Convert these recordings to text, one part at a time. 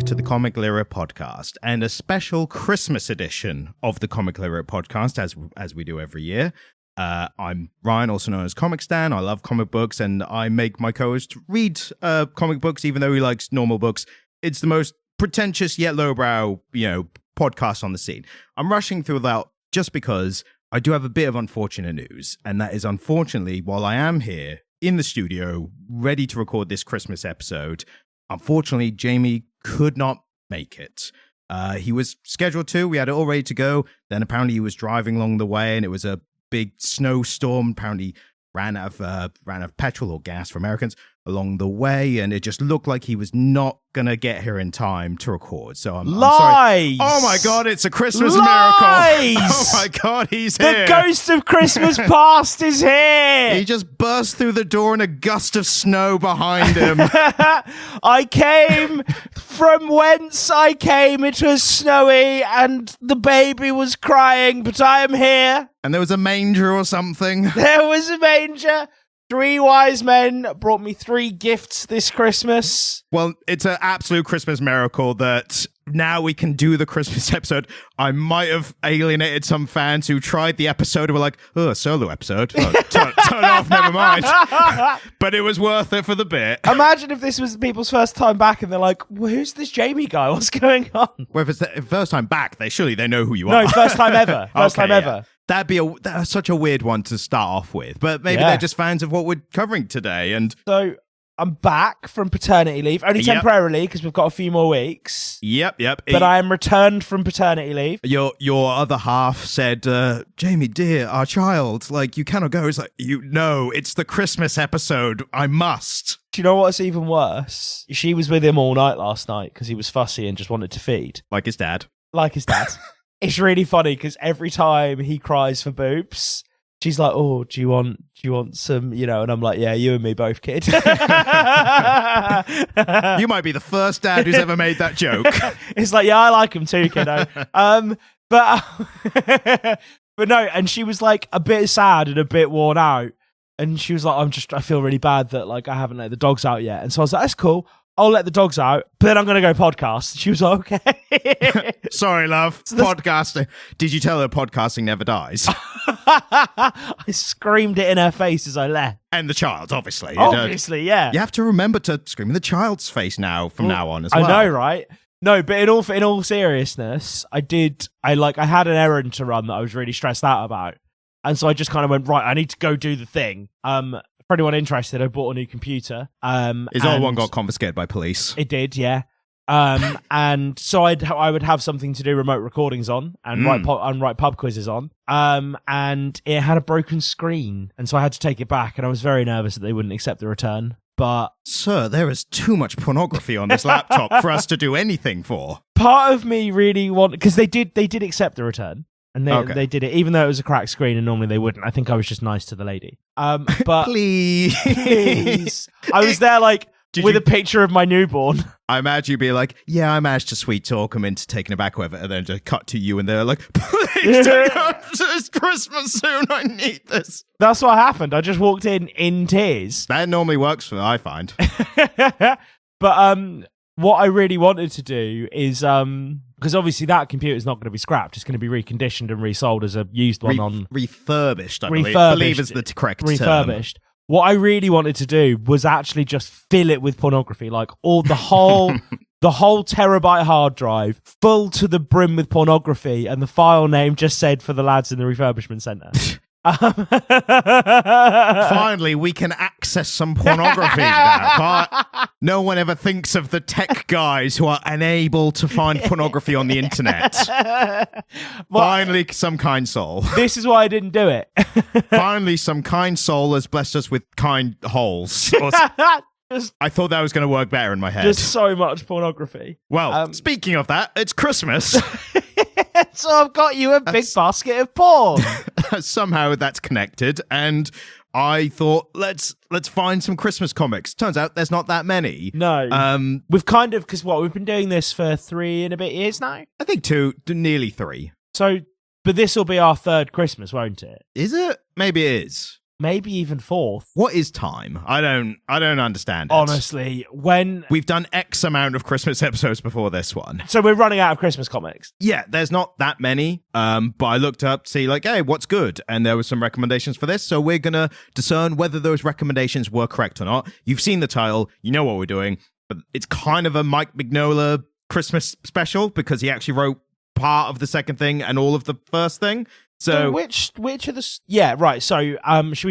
To the Comic Lyric podcast and a special Christmas edition of the Comic Lyric podcast as we do every year. I'm Ryan, also known as Comic Stan. I love comic books and I make my co-host read comic books even though he likes normal books. It's the most pretentious yet lowbrow, podcast on the scene. I'm rushing through that just because I do have a bit of unfortunate news, and that is unfortunately while I am here in the studio ready to record this Christmas episode, unfortunately Jamie could not make it. He was scheduled to. We had it all ready to go. Then apparently he was driving along the way, and it was a big snowstorm. Apparently ran out of petrol or gas for Americans along the way, and it just looked like he was not gonna get here in time to record. So I'm sorry. Oh my god, it's a Christmas miracle! Oh my god, he's here! The ghost of Christmas past is here! He just burst through the door in a gust of snow behind him. I came from whence I came. It was snowy and the baby was crying, but I am here. And there was a manger or something. There was a manger. 3 wise men brought me 3 gifts this Christmas. Well, it's an absolute Christmas miracle that now we can do the Christmas episode. I might have alienated some fans who tried the episode and were like, oh, a solo episode. Oh, turn it off, never mind. But it was worth it for the bit. Imagine if this was people's first time back and they're like, well, who's this Jamie guy? What's going on? Well, if it's the first time back, they know who you are. No, first time ever. First time ever. Yeah. That's such a weird one to start off with, but maybe they're just fans of what we're covering today. And so I'm back from paternity leave, only temporarily because we've got a few more weeks. Yep. But I am returned from paternity leave. Your other half said, Jamie, dear, our child, like, you cannot go. It's like, it's the Christmas episode. I must. Do you know what's even worse? She was with him all night last night because he was fussy and just wanted to feed. Like his dad. It's really funny because every time he cries for boobs, she's like, oh, do you want some, and I'm like, yeah, you and me both, kid. You might be the first dad who's ever made that joke. It's like, yeah, I like him too, kiddo. But no, and she was like a bit sad and a bit worn out. And she was like, I feel really bad that like I haven't let the dogs out yet. And so I was like, that's cool. I'll let the dogs out, but then I'm going to go podcast. She was like, okay. Sorry, love. Podcasting. Did you tell her podcasting never dies? I screamed it in her face as I left. And the child, obviously. Obviously, yeah. You have to remember to scream in the child's face now now on as well. I know, right? No, but in all seriousness, I had an errand to run that I was really stressed out about. And so I just kind of went, right, I need to go do the thing. For anyone interested, I bought a new computer. His old one got confiscated by police. It did, yeah. And so I would have something to do remote recordings on and write pub quizzes on. And it had a broken screen, and so I had to take it back. And I was very nervous that they wouldn't accept the return. But sir, there is too much pornography on this laptop for us to do anything for. Part of me really because they did accept the return. And they did it, even though it was a cracked screen, and normally they wouldn't. I think I was just nice to the lady. But please. I was there like with a picture of my newborn. I imagine you'd be like, yeah, I managed to sweet talk them into taking it back, whatever, and then just cut to you, and they're like, please take up. It's Christmas soon. I need this. That's what happened. I just walked in tears. That normally works I find. But what I really wanted to do is because obviously that computer is not going to be scrapped. It's going to be reconditioned and resold as a used one on refurbished. I believe is the correct refurbished. Term. What I really wanted to do was actually just fill it with pornography, like the whole terabyte hard drive full to the brim with pornography, and the file name just said for the lads in the refurbishment centre. Finally, we can access some pornography now. No one ever thinks of the tech guys who are unable to find pornography on the internet. Finally, some kind soul. This is why I didn't do it. Finally, some kind soul has blessed us with kind holes. I thought that was going to work better in my head. Just so much pornography. Well, speaking of that, it's Christmas. So I've got you a big basket of porn. Somehow that's connected, and I thought let's find some Christmas comics. Turns out there's not that many. No. We've kind of we've been doing this for 3 and a bit years now. I think 2, nearly 3. So But this will be our third Christmas, won't it? Is it? Maybe it is. Maybe even fourth. What is time? I don't understand it. Honestly, when we've done X amount of Christmas episodes before this one. So we're running out of Christmas comics. Yeah, there's not that many. But I looked up to see like, hey, what's good? And there were some recommendations for this. So we're gonna discern whether those recommendations were correct or not. You've seen the title, you know what we're doing, but it's kind of a Mike Mignola Christmas special because he actually wrote part of the second thing and all of the first thing. So which are the right? So should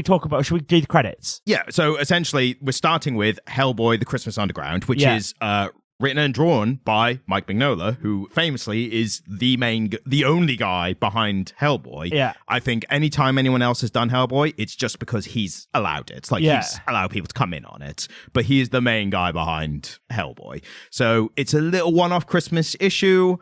we do the credits? Yeah. So essentially, we're starting with Hellboy: The Christmas Underground, which is written and drawn by Mike Mignola, who famously is the only guy behind Hellboy. Yeah. I think anytime anyone else has done Hellboy, it's just because he's allowed it. It's like he's allowed people to come in on it, but he is the main guy behind Hellboy. So it's a little one-off Christmas issue,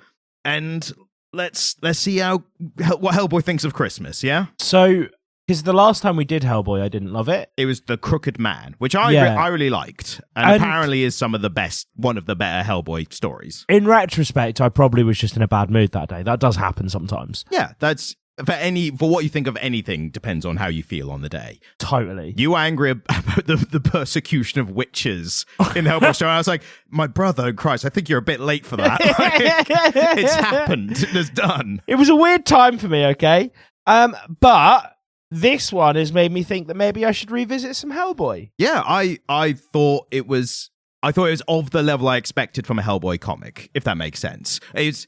and let's see what Hellboy thinks of Christmas, yeah? So, because the last time we did Hellboy, I didn't love it. It was The Crooked Man, which I really liked, and apparently is one of the better Hellboy stories. In retrospect, I probably was just in a bad mood that day. That does happen sometimes. Yeah, that's... For what you think of anything depends on how you feel on the day. Totally. You were angry about the persecution of witches in the Hellboy story. I was like, my brother, Christ, I think you're a bit late for that. It's happened. It's done. It was a weird time for me, okay? But this one has made me think that maybe I should revisit some Hellboy. Yeah, I thought it was of the level I expected from a Hellboy comic, if that makes sense. It's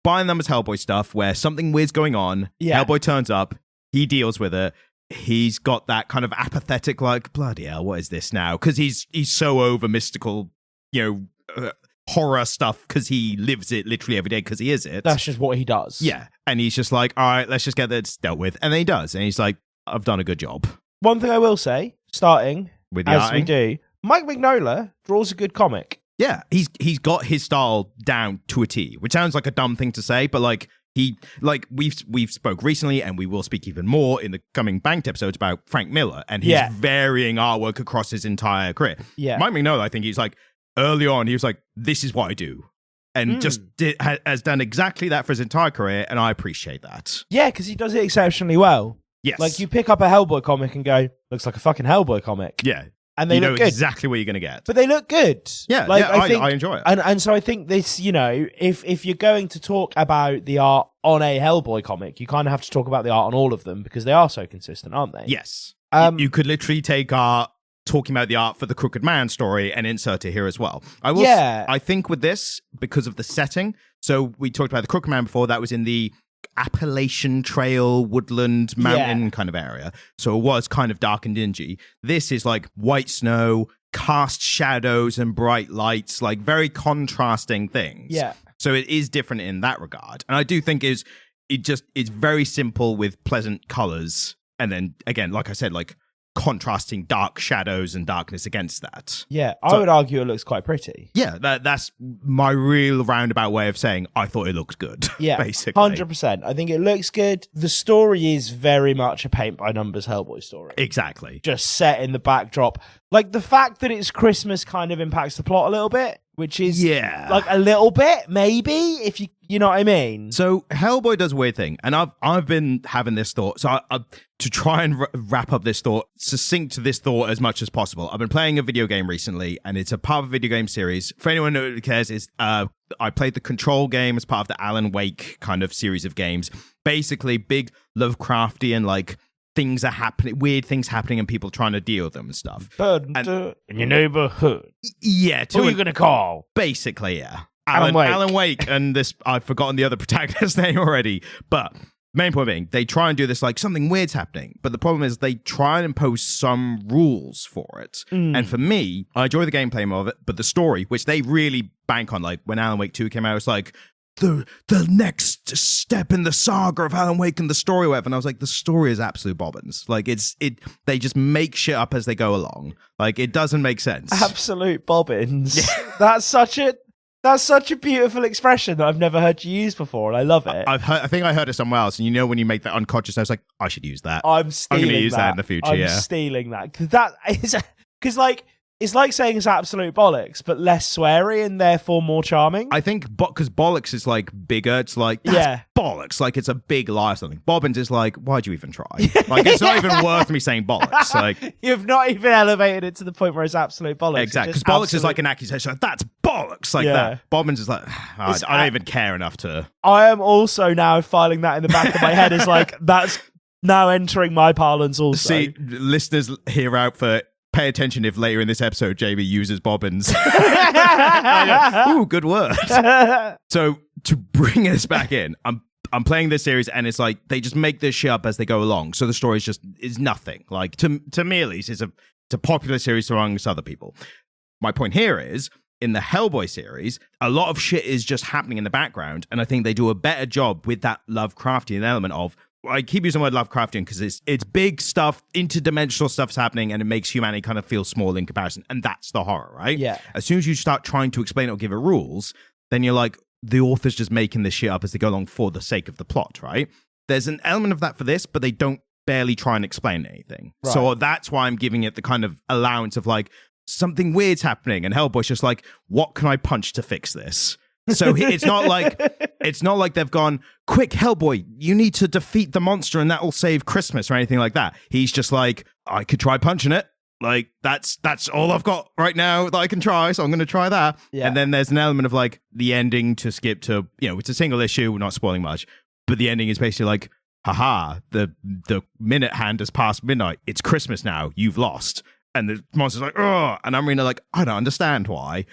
by numbers Hellboy stuff where something weird's going on. Yeah. Hellboy turns up. He deals with it. He's got that kind of apathetic, like, bloody hell, what is this now? Because he's so over mystical, horror stuff because he lives it literally every day because he is it. That's just what he does. Yeah. And he's just like, all right, let's just get this dealt with. And then he does. And he's like, I've done a good job. One thing I will say, starting with the as arting. We do, Mike Mignola draws a good comic. Yeah, he's got his style down to a T, which sounds like a dumb thing to say, but we've spoke recently, and we will speak even more in the coming Banked episodes about Frank Miller and his varying artwork across his entire career. Yeah, Mike Mignola, I think he's like early on, he was like, "This is what I do," and has done exactly that for his entire career, and I appreciate that. Yeah, because he does it exceptionally well. Yes, like you pick up a Hellboy comic and go, "Looks like a fucking Hellboy comic." Yeah. And they look know good. Exactly what you're going to get. But they look good. Yeah, I enjoy it. And so I think this, if you're going to talk about the art on a Hellboy comic, you kind of have to talk about the art on all of them because they are so consistent, aren't they? Yes. You could literally take talking about the art for the Crooked Man story and insert it here as well. I think with this, because of the setting, so we talked about the Crooked Man before, that was in the Appalachian Trail, woodland, mountain kind of area. So it was kind of dark and dingy. This is like white snow, cast shadows and bright lights, like very contrasting things. Yeah. So it is different in that regard. And I do think it's very simple with pleasant colors. And then again, like I said, like contrasting dark shadows and darkness against that. Yeah, I would argue it looks quite pretty. Yeah, that's my real roundabout way of saying I thought it looked good. Yeah, basically. 100%. I think it looks good. The story is very much a paint-by-numbers Hellboy story. Exactly. Just set in the backdrop. Like, the fact that it's Christmas kind of impacts the plot a little bit, which is, like, a little bit, maybe, if you know what I mean? So, Hellboy does a weird thing, and I've been having this thought, so to try and wrap up this thought, succinct this thought as much as possible. I've been playing a video game recently, and it's a part of a video game series. For anyone who cares, I played the Control game as part of the Alan Wake kind of series of games. Basically, big Lovecraftian, like, things are happening, weird things happening, and people trying to deal with them and stuff. In your neighborhood. Yeah. Who are you going to call? Basically, yeah. Alan Wake, and this, I've forgotten the other protagonist's name already, but main point being, they try and do this like something weird's happening, but the problem is they try and impose some rules for it. And for me, I enjoy the gameplay of it, but the story, which they really bank on, like when Alan Wake 2 came out, it's like the next step in the saga of Alan Wake and the story, whatever. And I was like, the story is absolute bobbins. Like they just make shit up as they go along. Like it doesn't make sense. Absolute bobbins. Yeah. That's such a beautiful expression that I've never heard you use before, and I love it. I think I heard it somewhere else, and when you make that unconscious, I was like, I should use that. I'm going to use that in the future. I'm stealing that. That is because like it's like saying it's absolute bollocks, but less sweary and therefore more charming. I think because bollocks is like bigger. It's like, that's bollocks. Like it's a big lie or something. Bobbins is like, why'd you even try? Like it's not even worth me saying bollocks. Like you've not even elevated it to the point where it's absolute bollocks. Exactly. Because bollocks is like an accusation. Like, that's bollocks. Like that. Bobbins is like, I don't even care enough to. I am also now filing that in the back of my head as like, that's now entering my parlance also. See, listeners hear out for. Pay attention if later in this episode Jamie uses bobbins. Ooh, good word. So to bring us back in, I'm playing this series and it's like they just make this shit up as they go along. So the story is nothing. Like to me at least, it's a popular series amongst other people. My point here is in the Hellboy series, a lot of shit is just happening in the background, and I think they do a better job with that Lovecraftian element of. I keep using the word Lovecraftian because it's big stuff, interdimensional stuff's happening, and it makes humanity kind of feel small in comparison. And that's the horror, right? Yeah. As soon as you start trying to explain it or give it rules, then you're like, the author's just making this shit up as they go along for the sake of the plot, right? There's an element of that for this, but they don't barely try and explain anything. Right. So that's why I'm giving it the kind of allowance of like, something weird's happening, and Hellboy's just like, what can I punch to fix this? So it's not like they've gone, quick, Hellboy, you need to defeat the monster and that will save Christmas or anything like that. He's just like, I could try punching it. Like, that's all I've got right now that I can try, so I'm going to try that. Yeah. And then there's an element of like the ending to skip to, it's a single issue, we're not spoiling much, but the ending is basically like, haha, the minute hand has passed midnight. It's Christmas now. You've lost. And the monster's like, oh, and I'm really like, I don't understand why.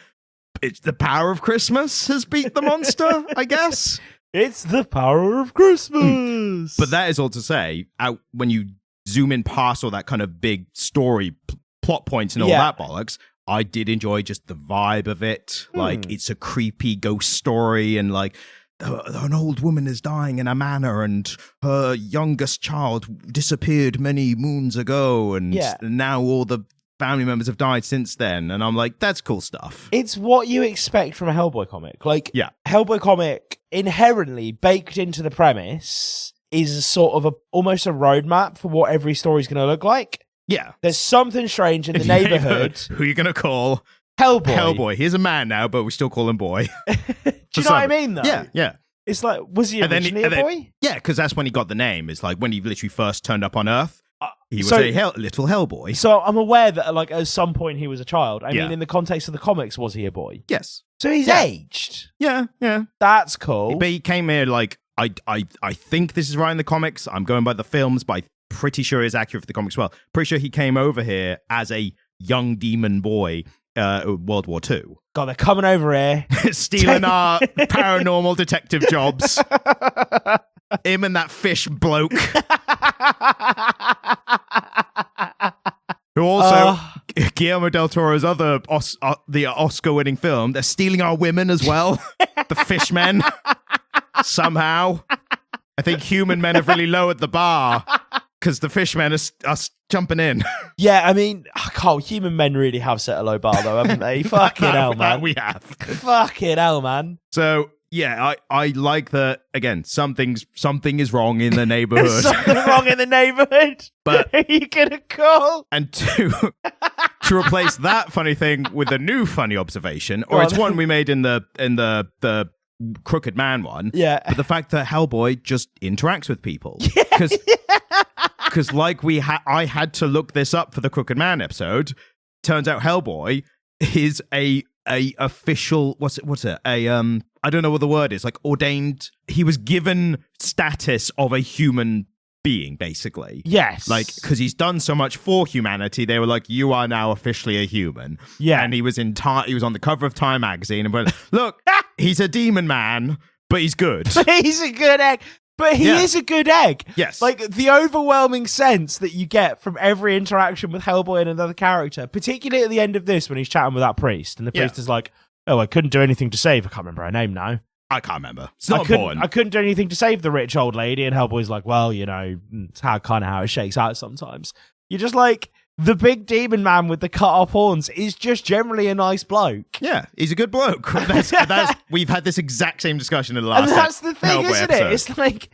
It's the power of Christmas has beat the monster, I guess. It's the power of Christmas. But that is all to say, when you zoom in past all that kind of big story plot points and all that bollocks, I did enjoy just the vibe of it. Like, it's a creepy ghost story, and like, an old woman is dying in a manor, and her youngest child disappeared many moons ago, and now all the family members have died since then. And I'm like, that's cool stuff. It's what you expect from a Hellboy comic. Like, Hellboy comic, inherently baked into the premise, is a sort of almost a roadmap for what every story's going to look like. Yeah. There's something strange in the neighborhood. Who are you going to call? Hellboy. He's a man now, but we still call him boy. Do you know what I mean, though? Yeah. It's like, was he originally a boy? Yeah, because that's when he got the name. It's like when he literally first turned up on Earth. He was a little Hellboy. So I'm aware that like at some point he was a child. I mean, in the context of the comics, was he a boy? Yes. So he's aged. Yeah. That's cool. But he came here like, I think this is right in the comics. I'm going by the films, but I'm pretty sure it's accurate for the comics as well. Pretty sure he came over here as a young demon boy, World War II. God, they're coming over here. Stealing our paranormal detective jobs. Him and that fish bloke. Who also, Guillermo del Toro's other the Oscar-winning film, they're stealing our women as well. The fishmen. Somehow. I think human men have really lowered the bar because the fishmen are jumping in. Yeah, I mean, human men really have set a low bar though, haven't they? Fucking hell, man. We have. Fucking hell, man. So, yeah, I like that, again, something is wrong in the neighborhood. Something wrong in the neighborhood. But are you gonna call? And to replace that funny thing with a new funny observation, or it's one we made in the Crooked Man one. Yeah. But the fact that Hellboy just interacts with people. Because like I had to look this up for the Crooked Man episode. Turns out Hellboy is a official, what's it? I don't know what the word is, like ordained. He was given status of a human being, basically. Yes. Like, because he's done so much for humanity, they were like, you are now officially a human. Yeah. And he was on the cover of Time magazine and went, look, he's a demon man, but he's good. He's a good egg. But he is a good egg. Yes. Like, the overwhelming sense that you get from every interaction with Hellboy and another character, particularly at the end of this when he's chatting with that priest, and the priest is like, oh, I couldn't do anything to save. I can't remember her name now. I can't remember. It's not important. I couldn't do anything to save the rich old lady, and Hellboy's like, well, it's kind of how it shakes out sometimes. You're just like, the big demon man with the cut-off horns is just generally a nice bloke. Yeah, he's a good bloke. We've had this exact same discussion in the last And that's the thing, Hellboy isn't episode. it? It's like,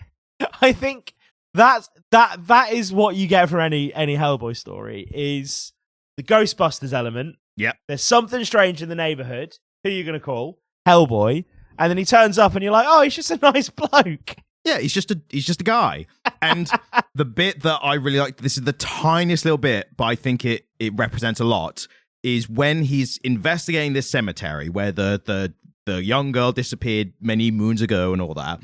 I think that is what you get from any Hellboy story, is the Ghostbusters element, Yep. There's something strange in the neighborhood. Who are you going to call? Hellboy. And then he turns up and you're like, oh, he's just a nice bloke. Yeah, he's just a guy. And the bit that I really like, this is the tiniest little bit, but I think it represents a lot, is when he's investigating this cemetery where the young girl disappeared many moons ago and all that.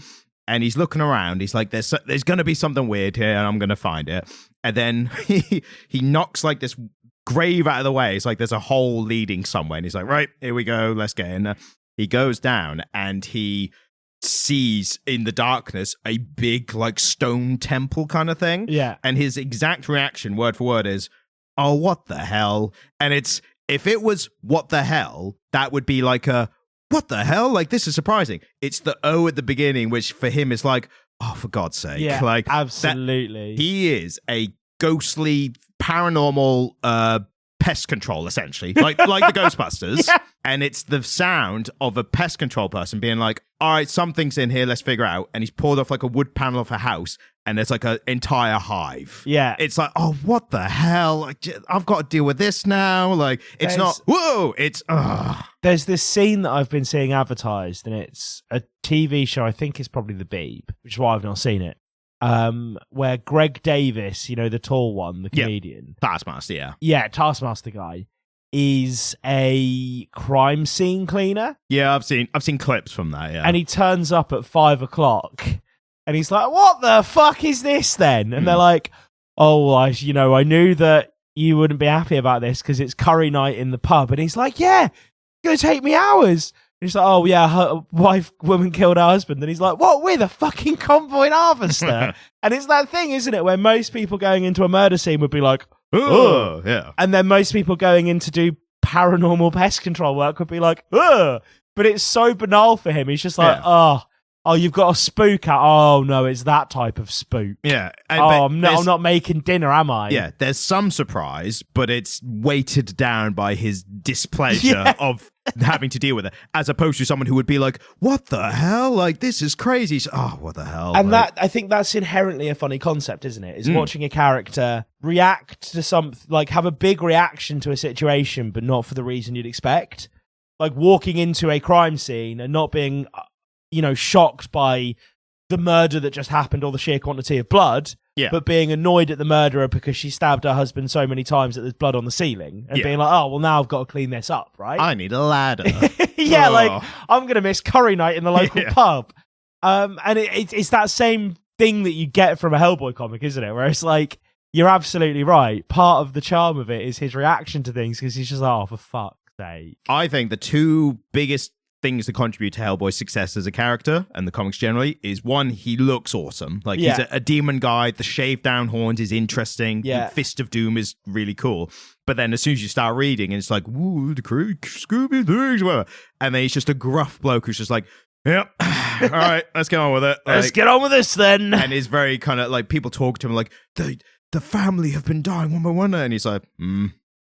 And he's looking around. He's like, there's going to be something weird here and I'm going to find it. And then he knocks like this grave out of the way. It's like there's a hole leading somewhere. And he's like, right, here we go. Let's get in. He goes down and he sees in the darkness a big like stone temple kind of thing. Yeah. And his exact reaction, word for word, is, oh, what the hell? And if it was what the hell, that would be like a, what the hell? Like, this is surprising. It's the O at the beginning, which for him is like, oh, for God's sake. Yeah, like, absolutely. He is a ghostly, paranormal pest control, essentially, like the Ghostbusters. Yeah. And it's the sound of a pest control person being like, all right, something's in here, let's figure out. And he's pulled off like a wood panel of a house, and there's like an entire hive. Yeah. It's like, oh, what the hell? Like, I've got to deal with this now. Like, it's not, whoa, it's, There's this scene that I've been seeing advertised, and it's a TV show, I think it's probably The Beeb, which is why I've not seen it, where Greg Davis, the tall one, the comedian. Taskmaster, yeah. Yeah, Taskmaster guy, is a crime scene cleaner. Yeah, I've seen clips from that, yeah. And he turns up at 5:00 and he's like, what the fuck is this then? And they're like, oh, I knew that you wouldn't be happy about this because it's curry night in the pub. And he's like, yeah, it's going to take me hours. And he's like, oh yeah, her woman killed her husband. And he's like, what, we're the fucking convoy harvester? And it's that thing, isn't it, where most people going into a murder scene would be like, oh, yeah. And then most people going in to do paranormal pest control work would be like, ugh. But it's so banal for him. He's just like, oh, you've got a spook out. Oh, no, it's that type of spook. Yeah. I'm not making dinner, am I? Yeah, there's some surprise, but it's weighted down by his displeasure of having to deal with it, as opposed to someone who would be like, what the hell? Like, this is crazy. Oh, what the hell? And I think that's inherently a funny concept, isn't it? Is watching a character react to something, like have a big reaction to a situation, but not for the reason you'd expect. Like walking into a crime scene and not being shocked by the murder that just happened or the sheer quantity of blood, but being annoyed at the murderer because she stabbed her husband so many times that there's blood on the ceiling and being like, oh, well, now I've got to clean this up, right? I need a ladder. Like, I'm going to miss curry night in the local pub. And it's that same thing that you get from a Hellboy comic, isn't it? Where it's like, you're absolutely right. Part of the charm of it is his reaction to things because he's just like, oh, for fuck's sake. I think the two biggest things that contribute to Hellboy's success as a character and the comics generally is, one, he looks awesome. Like, he's a demon guy. The shaved down horns is interesting. Yeah. The Fist of Doom is really cool. But then as soon as you start reading, it's like, woo, the Scooby things, whatever. And then he's just a gruff bloke who's just like, yep, all right, let's get on with it. Let's get on with this then. And is very kind of like, people talk to him like, the family have been dying one by one. And he's like,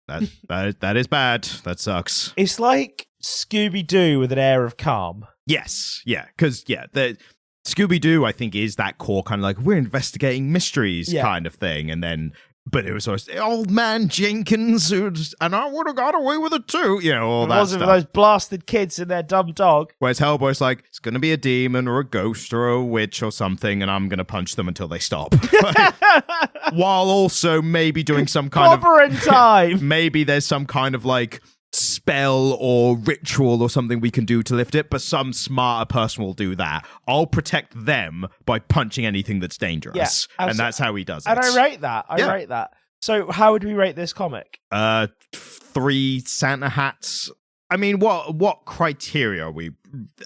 that is bad. That sucks. It's like Scooby-Doo with an air of calm. Yes, yeah, because the Scooby-Doo, I think, is that core kind of like, we're investigating mysteries kind of thing, and then, but it was always old man Jenkins, and I would have got away with it too, all that stuff. Those blasted kids and their dumb dog. Whereas Hellboy's like, it's going to be a demon or a ghost or a witch or something, and I'm going to punch them until they stop. While also maybe doing some kind of time. Maybe there's some kind of like spell or ritual or something we can do to lift it, but some smarter person will do that. I'll protect them by punching anything that's dangerous. Yeah, and that's how he does it. And I rate that. I rate that. So how would we rate this comic? 3 Santa hats. I mean, what criteria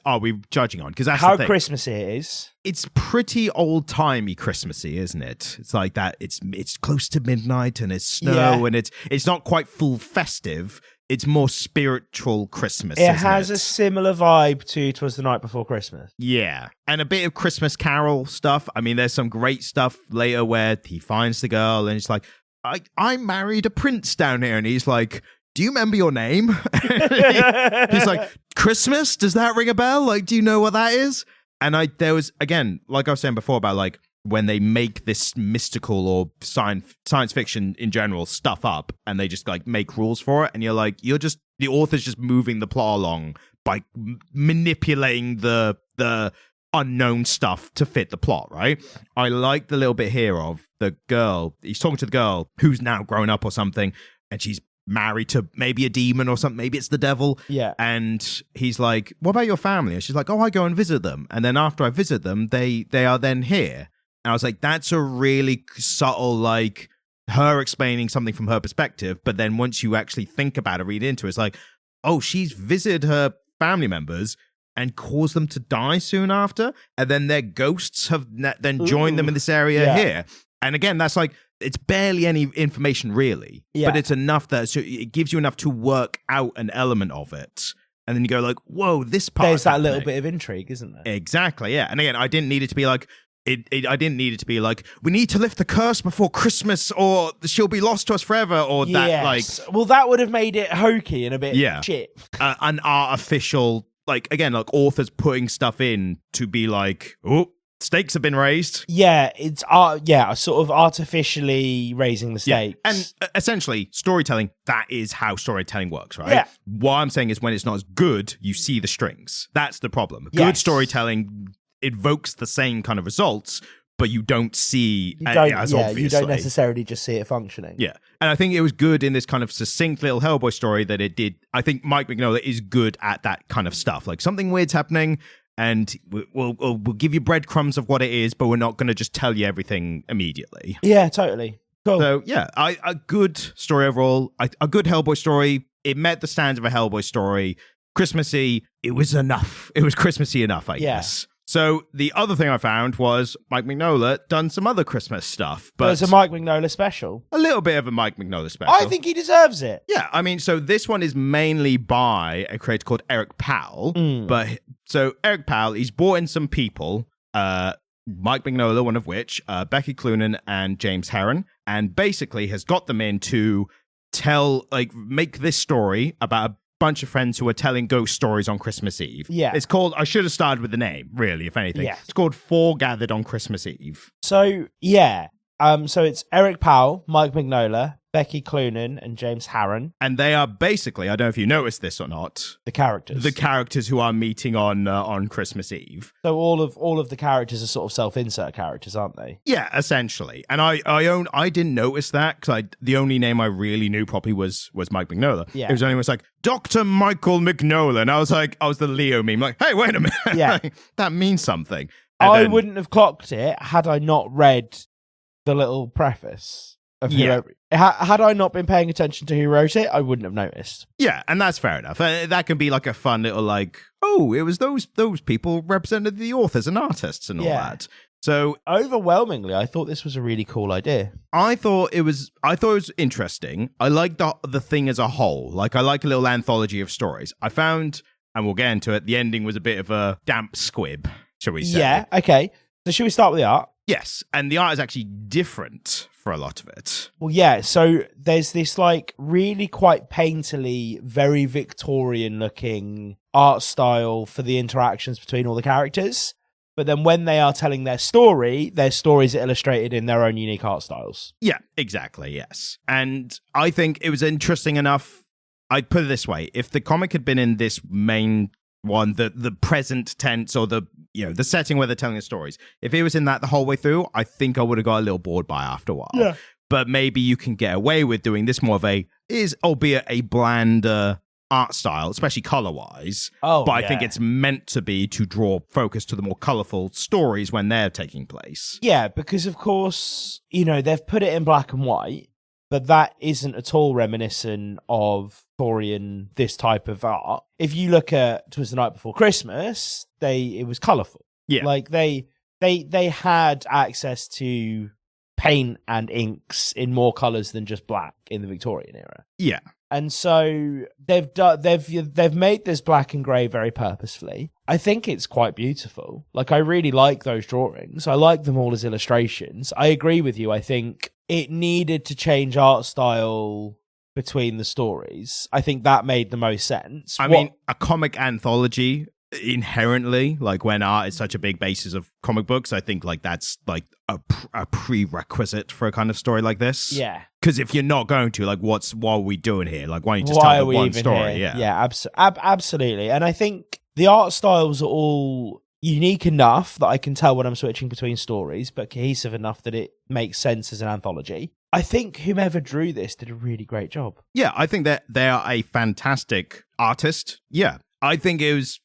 are we judging on? Because that's how the thing. Christmassy it is. It's pretty old-timey Christmassy, isn't it? It's like that. It's close to midnight and it's snow and it's not quite full festive. It's more spiritual Christmas. It has a similar vibe to 'Twas the Night Before Christmas. Yeah. And a bit of Christmas Carol stuff. I mean, there's some great stuff later where he finds the girl and he's like, I married a prince down here. And he's like, do you remember your name? He's like, Christmas? Does that ring a bell? Like, do you know what that is? And there was, again, like I was saying before about like when they make this mystical or science fiction in general stuff up, and they just like make rules for it, and you're like, the author's just moving the plot along by manipulating the unknown stuff to fit the plot, right? I like the little bit here of the girl. He's talking to the girl who's now grown up or something, and she's married to maybe a demon or something. Maybe it's the devil. Yeah. And he's like, what about your family? And she's like, oh, I go and visit them. And then after I visit them, they are then here. And I was like, that's a really subtle, like, her explaining something from her perspective. But then once you actually think about it, read into it, it's like, oh, she's visited her family members and caused them to die soon after. And then their ghosts have then joined them in this area here. And again, that's like, it's barely any information really, but it's enough that it gives you enough to work out an element of it. And then you go like, whoa, this part. There's that little bit of intrigue, isn't there? Exactly, yeah. And again, I didn't need it to be like, I didn't need it to be like, we need to lift the curse before Christmas or she'll be lost to us forever, or that like. Well, that would have made it hokey and a bit shit. An artificial, like, again, like authors putting stuff in to be like, oh, stakes have been raised. Yeah, it's sort of artificially raising the stakes. Yeah. And essentially, storytelling, that is how storytelling works, right? Yeah. What I'm saying is when it's not as good, you see the strings. That's the problem. Good storytelling evokes the same kind of results, but you don't see as obviously. You don't necessarily just see it functioning. Yeah. And I think it was good in this kind of succinct little Hellboy story that it did. I think Mike Mignola is good at that kind of stuff. Like something weird's happening, and we'll give you breadcrumbs of what it is, but we're not going to just tell you everything immediately. Yeah, totally. Cool. So, yeah, a good story overall. A good Hellboy story. It met the standards of a Hellboy story. Christmassy. It was enough. It was Christmassy enough, I guess. So the other thing I found was Mike Mignola done some other Christmas stuff. But it's a Mike Mignola special. A little bit of a Mike Mignola special. I think he deserves it. Yeah, I mean, so this one is mainly by a creator called Eric Powell. But so Eric Powell, he's brought in some people, Mike Mignola, one of which, Becky Cloonan and James Harren, and basically has got them in to make this story about a bunch of friends who are telling ghost stories on Christmas Eve. Yeah. It's called, I should have started with the name, really, if anything. Yeah. It's called Four Gathered on Christmas Eve. So, yeah. So it's Eric Powell, Mike Mignola, Becky Cloonan, and James Harren. And they are basically, I don't know if you noticed this or not, the characters who are meeting on Christmas Eve. So all of the characters are sort of self-insert characters, aren't they? Yeah, essentially. And I didn't notice that because the only name I really knew properly was Mike Mignola. Yeah. It was only like Dr. Michael Mignola, and I was the Leo meme, like, hey, wait a minute, yeah, that means something. And I wouldn't have clocked it had I not read the little preface of who wrote it. Had I not been paying attention to who wrote it, I wouldn't have noticed. Yeah, and that's fair enough. That can be like a fun little like, oh, it was those people represented the authors and artists and all that. So overwhelmingly, I thought this was a really cool idea. I thought it was interesting. I like the thing as a whole. Like, I like a little anthology of stories. I found, and we'll get into it, the ending was a bit of a damp squib, shall we say? Yeah, okay. So should we start with the art? Yes, and the art is actually different for a lot of it. Well, yeah, so there's this like really quite painterly, very Victorian looking art style for the interactions between all the characters. But then when they are telling their stories are illustrated in their own unique art styles. Yeah, exactly, yes. And I think it was interesting enough. I'd put it this way. If the comic had been in this main one, the present tense, or the setting where they're telling the stories, if it was in that the whole way through, I think I would have got a little bored by after a while. Yeah. But maybe you can get away with doing this more of albeit a blander art style, especially color-wise. But I think it's meant to be to draw focus to the more colorful stories when they're taking place. Yeah, because of course, they've put it in black and white, but that isn't at all reminiscent of Victorian, this type of art. If you look at 'Twas the Night Before Christmas, it was colorful. Yeah. Like they had access to paint and inks in more colors than just black in the Victorian era. Yeah. And so they've made this black and grey very purposefully. I think it's quite beautiful. Like, I really like those drawings. I like them all as illustrations. I agree with you. I think it needed to change art style between the stories. I think that made the most sense. I mean, a comic anthology inherently, like when art is such a big basis of comic books, I think like that's like a prerequisite for a kind of story like this. Yeah. Because if you're not going to, like, what are we doing here? Like, why don't you just tell the one story? Here? Yeah, absolutely. And I think the art styles are all unique enough that I can tell when I'm switching between stories, but cohesive enough that it makes sense as an anthology. I think whomever drew this did a really great job. Yeah, I think that they are a fantastic artist. Yeah, I think it was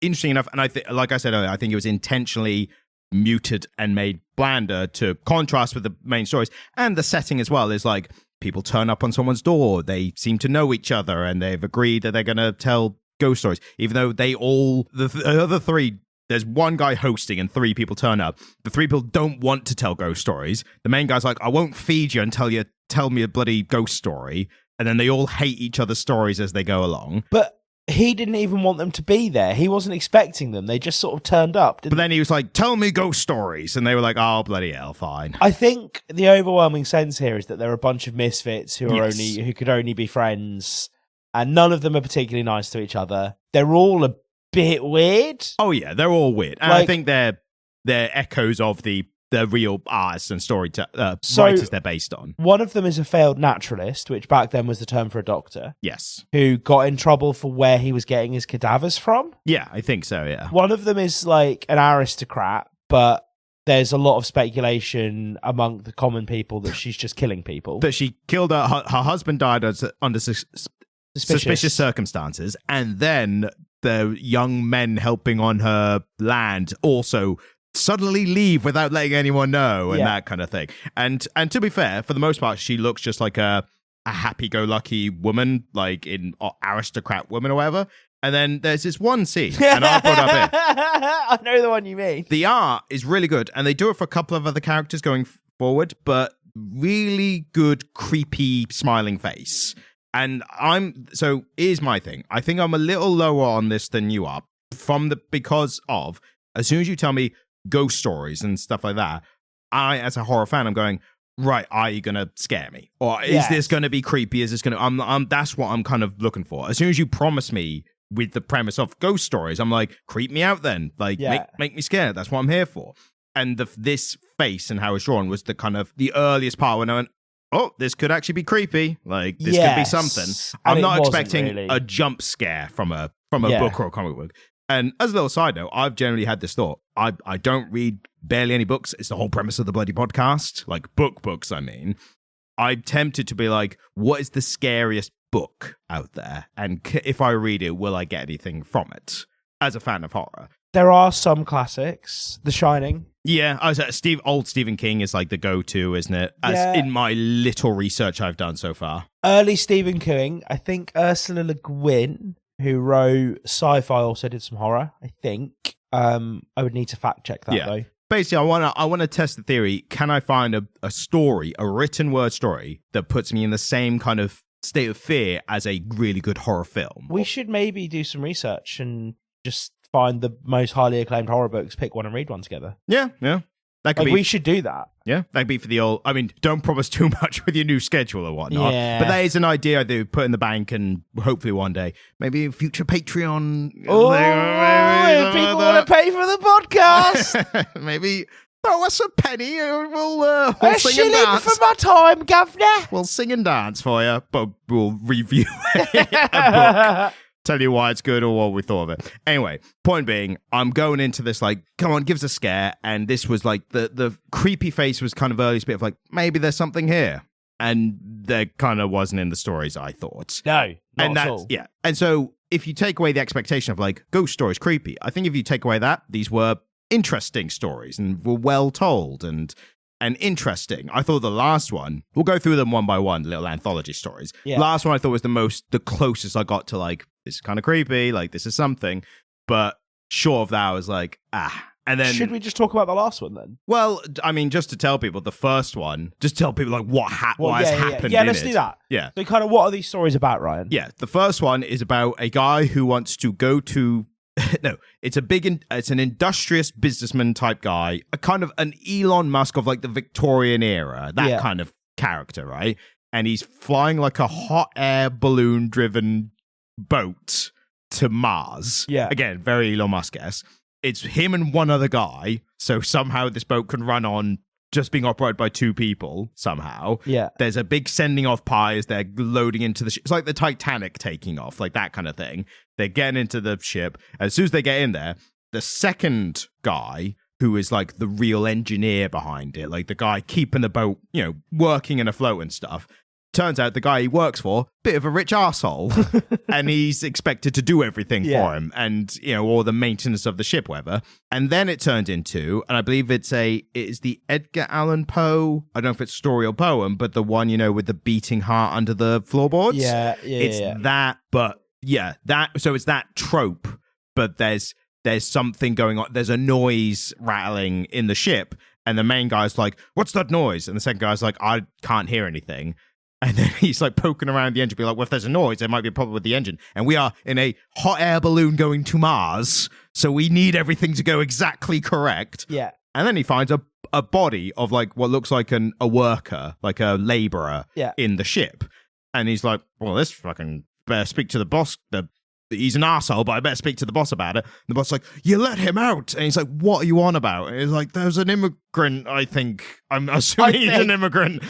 interesting enough, and I think, like I said earlier, I think it was intentionally muted and made blander to contrast with the main stories. And the setting as well is like people turn up on someone's door, they seem to know each other, and they've agreed that they're going to tell ghost stories, even though they all the other three. There's one guy hosting and 3 people turn up. The 3 people don't want to tell ghost stories. The main guy's like, I won't feed you until you tell me a bloody ghost story. And then they all hate each other's stories as they go along. But he didn't even want them to be there. He wasn't expecting them. They just sort of turned up. But then he was like, tell me ghost stories. And they were like, oh, bloody hell, fine. I think the overwhelming sense here is that there are a bunch of misfits who are who could only be friends. And none of them are particularly nice to each other. They're all a bit weird. Oh yeah, they're all weird, and I think they're echoes of the real artists and writers they're based on. One of them is a failed naturalist, which back then was the term for a doctor. Yes, who got in trouble for where he was getting his cadavers from. Yeah, I think so. Yeah, one of them is like an aristocrat, but there's a lot of speculation among the common people that she's just killing people. That she killed her husband died under suspicious circumstances, and then the young men helping on her land also suddenly leave without letting anyone know, and that kind of thing. And to be fair, for the most part, she looks just like a happy-go-lucky woman, like in aristocrat woman or whatever. And then there's this one scene, and I'll put up here. I know the one you mean. The art is really good, and they do it for a couple of other characters going forward, but really good, creepy, smiling face. And so here's my thing. I think I'm a little lower on this than you are because of, as soon as you tell me ghost stories and stuff like that, I, as a horror fan, I'm going, right, are you going to scare me? Or is this going to be creepy? Is this going to, that's what I'm kind of looking for. As soon as you promise me with the premise of ghost stories, I'm like, creep me out then. Like, make me scared. That's what I'm here for. And this face and how it's drawn was the kind of the earliest part when I went, oh, this could actually be creepy. Like, this could be something. I'm not expecting a jump scare from a book or a comic book. And as a little side note, I've generally had this thought. I don't read barely any books. It's the whole premise of the bloody podcast. Like, books, I mean. I'm tempted to be like, what is the scariest book out there? And if I read it, will I get anything from it? As a fan of horror. There are some classics. The Shining. Yeah, old Stephen King is like the go-to, isn't it? In my little research I've done so far. Early Stephen King. I think Ursula Le Guin, who wrote sci-fi, also did some horror, I think. I would need to fact check that though. Basically, I want to test the theory. Can I find a story, a written word story, that puts me in the same kind of state of fear as a really good horror film? We should maybe do some research and just find the most highly acclaimed horror books, pick one and read one together. Yeah. That could be. We should do that. Yeah, that'd be for the old. I mean, don't promise too much with your new schedule or whatnot. Yeah. But that is an idea I do put in the bank, and hopefully one day, maybe a future Patreon. Oh, if people want to pay for the podcast, maybe throw us a penny, and we'll a sing shilling and dance. for my time, governor. We'll sing and dance for you, but we'll review a book. Tell you why it's good or what we thought of it. Anyway, point being, I'm going into this like, come on, give us a scare. And this was like, the creepy face was kind of early bit of like, maybe there's something here. And there kind of wasn't in the stories, I thought. No, not at all. Yeah. And so if you take away the expectation of like, ghost stories, creepy, I think if you take away that, these were interesting stories and were well told and interesting. I thought the last one, we'll go through them one by one, little anthology stories. Yeah. Last one I thought was the closest I got to like, this is kind of creepy, like this is something. But short of that, I was like, And then, should we just talk about the last one then? Well, I mean, just to tell people, the first one, just tell people like what has happened. Yeah, let's do that. Yeah. So kind of what are these stories about, Ryan? Yeah, the first one is about a guy who wants to go to no, it's an industrious businessman type guy, a kind of an Elon Musk of like the Victorian era, that kind of character, right? And he's flying like a hot air balloon driven boat to Mars. Yeah. Again, very Elon Musk-esque. It's him and one other guy. So somehow this boat can run on just being operated by two people somehow. Yeah. There's a big sending off pie as they're loading into the ship. It's like the Titanic taking off, like that kind of thing. They're getting into the ship. As soon as they get in there, the second guy, who is like the real engineer behind it, like the guy keeping the boat, working and afloat and stuff. Turns out the guy he works for, bit of a rich arsehole, and he's expected to do everything for him and, all the maintenance of the ship, whatever. And then it turns into, and I believe it is the Edgar Allan Poe, I don't know if it's story or poem, but the one, with the beating heart under the floorboards. It's that, but so it's that trope, but there's something going on. There's a noise rattling in the ship, and the main guy's like, what's that noise? And the second guy's like, I can't hear anything. And then he's like poking around the engine, be like, well, if there's a noise, there might be a problem with the engine. And we are in a hot air balloon going to Mars, so we need everything to go exactly correct. Yeah. And then he finds a body of like what looks like a worker, like a laborer in the ship. And he's like, well, this fucking better speak to the boss. He's an arsehole, but I better speak to the boss about it. And the boss is like, you let him out. And he's like, what are you on about? And he's like, there's an immigrant, I think. I'm assuming he's an immigrant.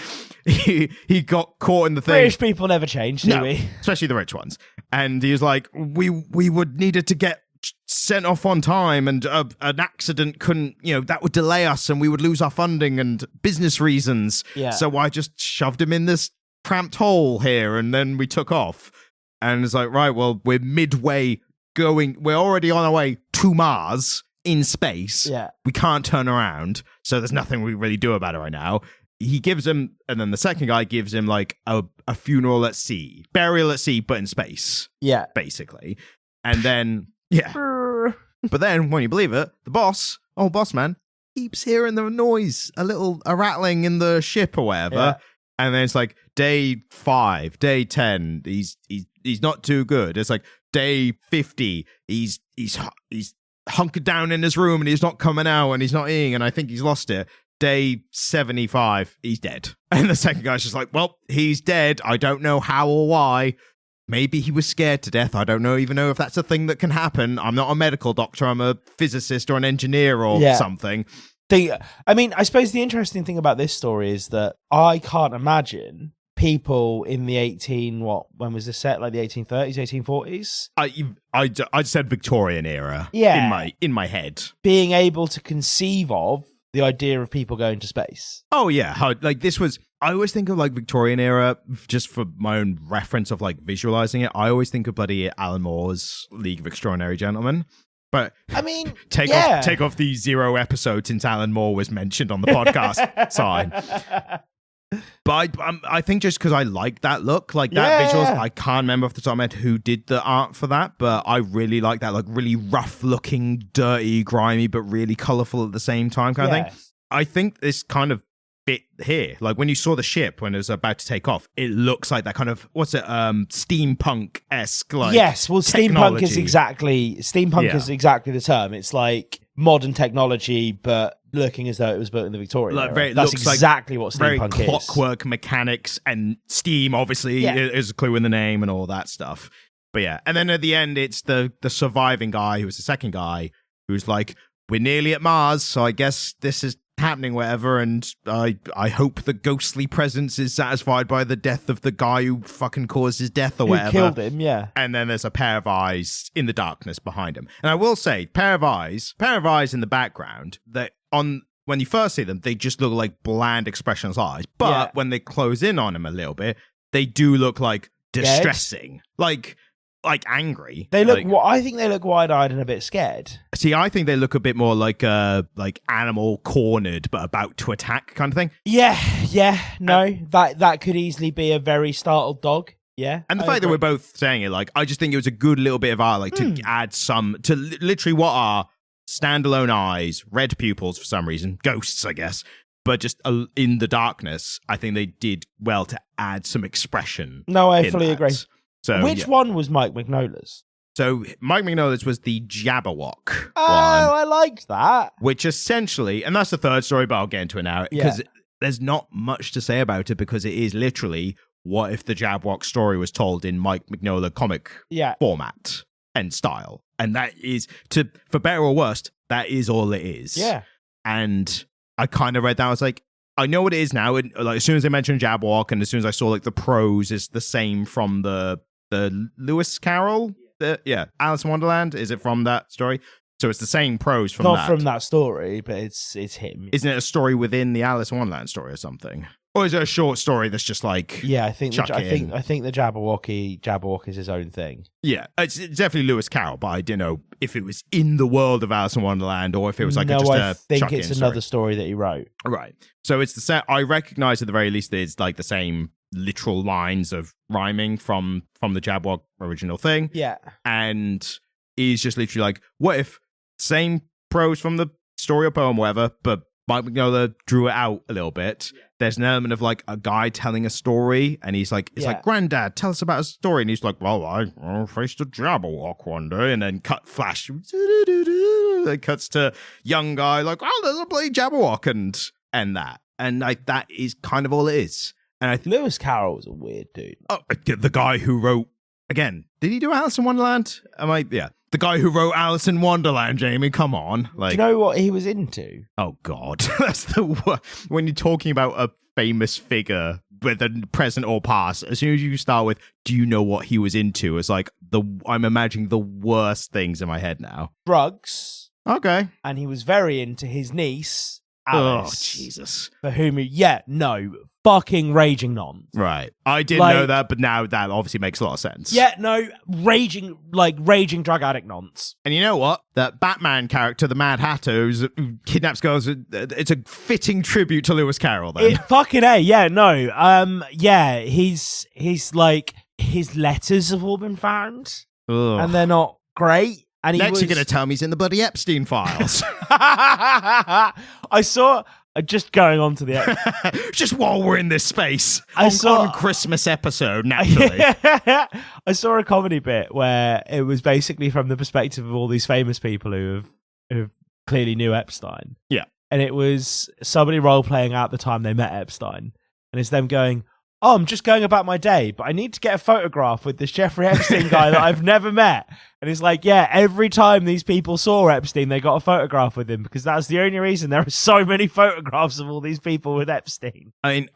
He got caught in the thing. British people never change, do we? Especially the rich ones. And he was like, we would needed to get sent off on time, and an accident couldn't, that would delay us, and we would lose our funding and business reasons. Yeah. So I just shoved him in this cramped hole here, and then we took off. And it's like, right, well, we're midway we're already on our way to Mars in space. Yeah. We can't turn around, so there's nothing we really do about it right now. He gives him, and then the second guy gives him like a funeral at sea, burial at sea, but in space. Yeah. Basically. And then, but then, when you believe it, the boss man, keeps hearing the noise, a rattling in the ship or whatever. Yeah. And then it's like day 5, day 10, he's not too good. It's like day 50, he's hunkered down in his room and he's not coming out and he's not eating and I think he's lost it. Day 75, he's dead. And the second guy's just like, well, he's dead. I don't know how or why. Maybe he was scared to death. I don't even know if that's a thing that can happen. I'm not a medical doctor. I'm a physicist or an engineer or something. I suppose the interesting thing about this story is that I can't imagine people in the when was this set? Like the 1830s, 1840s? I said Victorian era in my head. Being able to conceive of the idea of people going to space. Oh, yeah. I always think of like Victorian era, just for my own reference of like visualizing it. I always think of bloody Alan Moore's League of Extraordinary Gentlemen. But I mean, take off the 0 episode since Alan Moore was mentioned on the podcast sign. But I think just because I like that look, like that visuals, I can't remember off the top of my head who did the art for that, but I really like that, like really rough looking, dirty, grimy, but really colorful at the same time kind of thing. I think this kind of bit here, like when you saw the ship when it was about to take off, it looks like that kind of steampunk-esque like steampunk is exactly the term. It's like modern technology but looking as though it was built in the Victorian era. That's exactly what steampunk is. Very clockwork mechanics, and steam obviously is a clue in the name and all that stuff. But yeah, and then at the end it's the surviving guy who was the second guy who's like, we're nearly at Mars, so I guess this is happening, whatever, and I hope the ghostly presence is satisfied by the death of the guy who fucking caused his death or whatever. Who killed him, yeah. And then there's a pair of eyes in the darkness behind him. And I will say, pair of eyes in the background, that when you first see them, they just look like bland expressionless eyes. But when they close in on him a little bit, they do look like distressing. Like angry. They look. I think they look wide-eyed and a bit scared. See, I think they look a bit more like animal cornered but about to attack kind of thing. Yeah. No, that could easily be a very startled dog. Yeah, and the fact that we're both saying it, like, I just think it was a good little bit of art, like to add some to literally what are standalone eyes, red pupils for some reason, ghosts, I guess. But just in the darkness, I think they did well to add some expression. No, I fully agree. So, which one was Mike Mignola's? So Mike Mignola's was the Jabberwock one. I liked that. Which essentially, and that's the third story, but I'll get into it now, because there's not much to say about it, because it is literally what if the Jabberwock story was told in Mike Mignola comic format. end style. And that is, for better or worse, that is all it is. Yeah. And I kind of read that. I was like, I know what it is now. And like, as soon as they mentioned Jabberwock, and as soon as I saw like the prose is the same from the Lewis Carroll, Alice in Wonderland. Is it from that story? So it's the same prose from Not from that story, but it's him. Isn't it a story within the Alice in Wonderland story or something? Or is it a short story that's just like I think the Jabberwock is his own thing. Yeah, it's definitely Lewis Carroll, but I didn't know if it was in the world of Alice in Wonderland or if it was like I think it's another story that he wrote. Right. So it's the same. I recognize at the very least it's like the same literal lines of rhyming from the Jabberwock original thing. Yeah. And he's just literally like, what if same prose from the story or poem, whatever, but Mike Mignola drew it out a little bit. Yeah. There's an element of like a guy telling a story, and he's like, it's like, Granddad, tell us about a story. And he's like, well, I faced a Jabberwock one day, and then flash. It cuts to young guy like, oh, there's a bloody Jabberwock, and that. And like that is kind of all it is. And Lewis Carroll was a weird dude. Oh, the guy who wrote, again, did he do Alice in Wonderland? The guy who wrote Alice in Wonderland, Jamie, come on. Like, do you know what he was into? Oh, God. That's the when you're talking about a famous figure, whether present or past, as soon as you start with, do you know what he was into? It's like, I'm imagining the worst things in my head now. Drugs. Okay. And he was very into his niece, Alice. Oh, Jesus. For whom fucking raging nonce. Right. I didn't know that, but now that obviously makes a lot of sense. Yeah, no, raging drug addict nonce. And you know what? That Batman character, the Mad Hatter, who kidnaps girls, it's a fitting tribute to Lewis Carroll, then. Fucking A, yeah, no. He's like, his letters have all been found. Ugh. And they're not great. And Next, you're going to tell me he's in the bloody Epstein files. Just going on to the just while we're in this space on Christmas episode, naturally. I saw a comedy bit where it was basically from the perspective of all these famous people who clearly knew Epstein. Yeah. And it was somebody role-playing out the time they met Epstein. And it's them going, oh, I'm just going about my day, but I need to get a photograph with this Jeffrey Epstein guy that I've never met. And it's like, yeah, every time these people saw Epstein, they got a photograph with him because that's the only reason there are so many photographs of all these people with Epstein. I mean,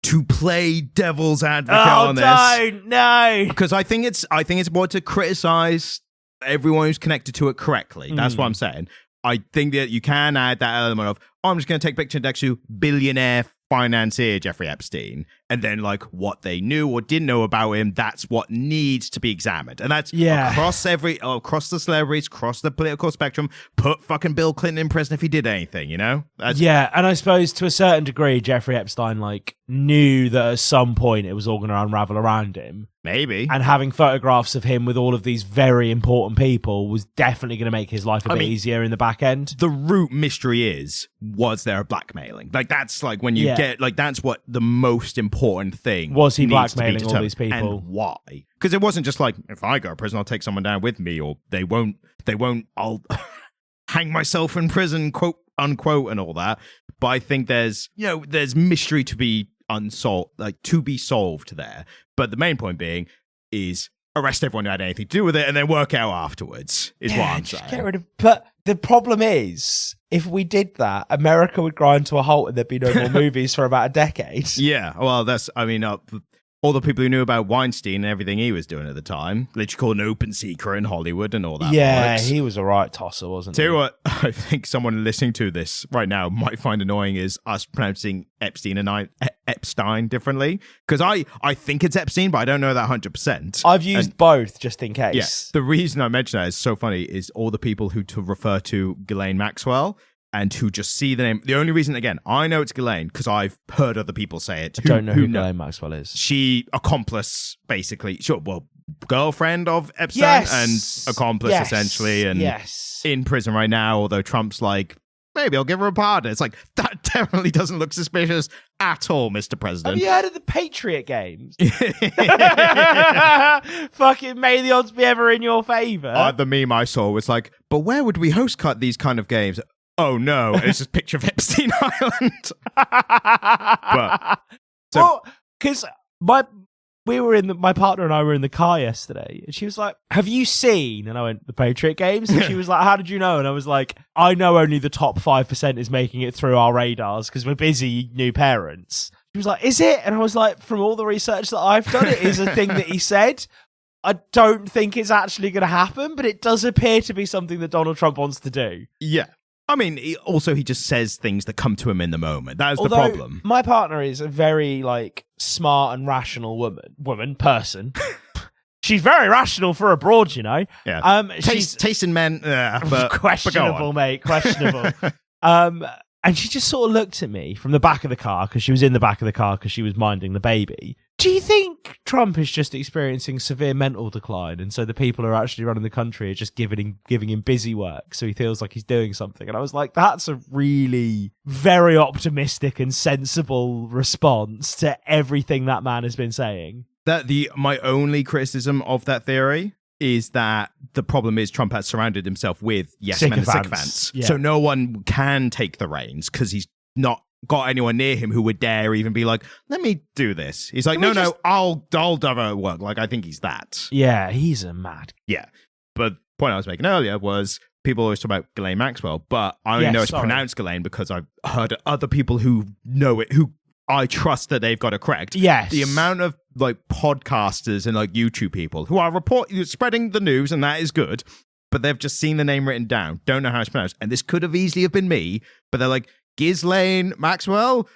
to play devil's advocate on this. No. Because I think it's more to criticize everyone who's connected to it correctly. That's what I'm saying. I think that you can add that element of, I'm just going to take picture next to billionaire financier Jeffrey Epstein, and then like what they knew or didn't know about him, that's what needs to be examined. And that's across the celebrities, across the political spectrum. Put fucking Bill Clinton in prison if he did anything, you know? And I suppose to a certain degree, Jeffrey Epstein like knew that at some point it was all going to unravel around him. Maybe. And having photographs of him with all of these very important people was definitely going to make his life a bit easier in the back end. The root mystery was there a blackmailing? Like, that's like when you get, like, that's what the most important thing was. He blackmailing all these people? And why? Because it wasn't just like, if I go to prison, I'll take someone down with me, or they won't, I'll hang myself in prison, quote unquote, and all that. But I think there's mystery to be unsolved, like to be solved there. But the main point being is arrest everyone who had anything to do with it and then work out afterwards is what I'm saying. Get rid of. But the problem is, if we did that, America would grind to a halt and there'd be no more movies for about a decade. Yeah, well, all the people who knew about Weinstein and everything he was doing at the time, literally called an open secret in Hollywood and all that. Yeah, he was a right tosser, wasn't he? Tell you what, I think someone listening to this right now might find annoying is us pronouncing Epstein and Epstein differently. Because I think it's Epstein, but I don't know that 100%. I've used both just in case. Yeah, the reason I mention that is so funny is all the people who refer to Ghislaine Maxwell and who just see the name. The only reason, again, I know it's Ghislaine because I've heard other people say it. I don't know who Ghislaine Maxwell is. She, accomplice, basically. Sure, well, girlfriend of Epstein and accomplice, essentially. And in prison right now, although Trump's like, maybe I'll give her a pardon. It's like, that definitely doesn't look suspicious at all, Mr. President. Have you heard of the Patriot Games? Fucking may the odds be ever in your favor. The meme I saw was like, but where would we host these kind of games? Oh no, it's just a picture of Epstein Island. Because my partner and I were in the car yesterday, and she was like, "Have you seen?" And I went, "The Patriot Games." And she was like, "How did you know?" And I was like, "I know only the top 5% is making it through our radars because we're busy new parents." She was like, "Is it?" And I was like, "From all the research that I've done, it is a thing that he said. I don't think it's actually going to happen, but it does appear to be something that Donald Trump wants to do." Yeah. I mean, he just says things that come to him in the moment. That is the problem. My partner is a very smart and rational person. She's very rational for abroad, you know. Yeah. Taste in men, but questionable, mate. Questionable. And she just sort of looked at me from the back of the car, because she was in the back of the car because she was minding the baby. Do you think Trump is just experiencing severe mental decline, and so the people who are actually running the country are just giving him busy work, so he feels like he's doing something? And I was like, that's a really very optimistic and sensible response to everything that man has been saying. My only criticism of that theory is that the problem is Trump has surrounded himself with sycophants. Yeah. So no one can take the reins because he's not got anyone near him who would dare even be like, let me do this. He's like, no, I'll divert work. Like, I think he's that. Yeah, he's a mad. Yeah. But the point I was making earlier was people always talk about Ghislaine Maxwell, but I only know it's pronounced Ghislaine because I've heard other people who know it, who I trust that they've got it correct. Yes. The amount of podcasters and YouTube people who are spreading the news, and that is good, but they've just seen the name written down, don't know how it's pronounced. And this could have easily have been me, but they're like, Ghislaine Maxwell?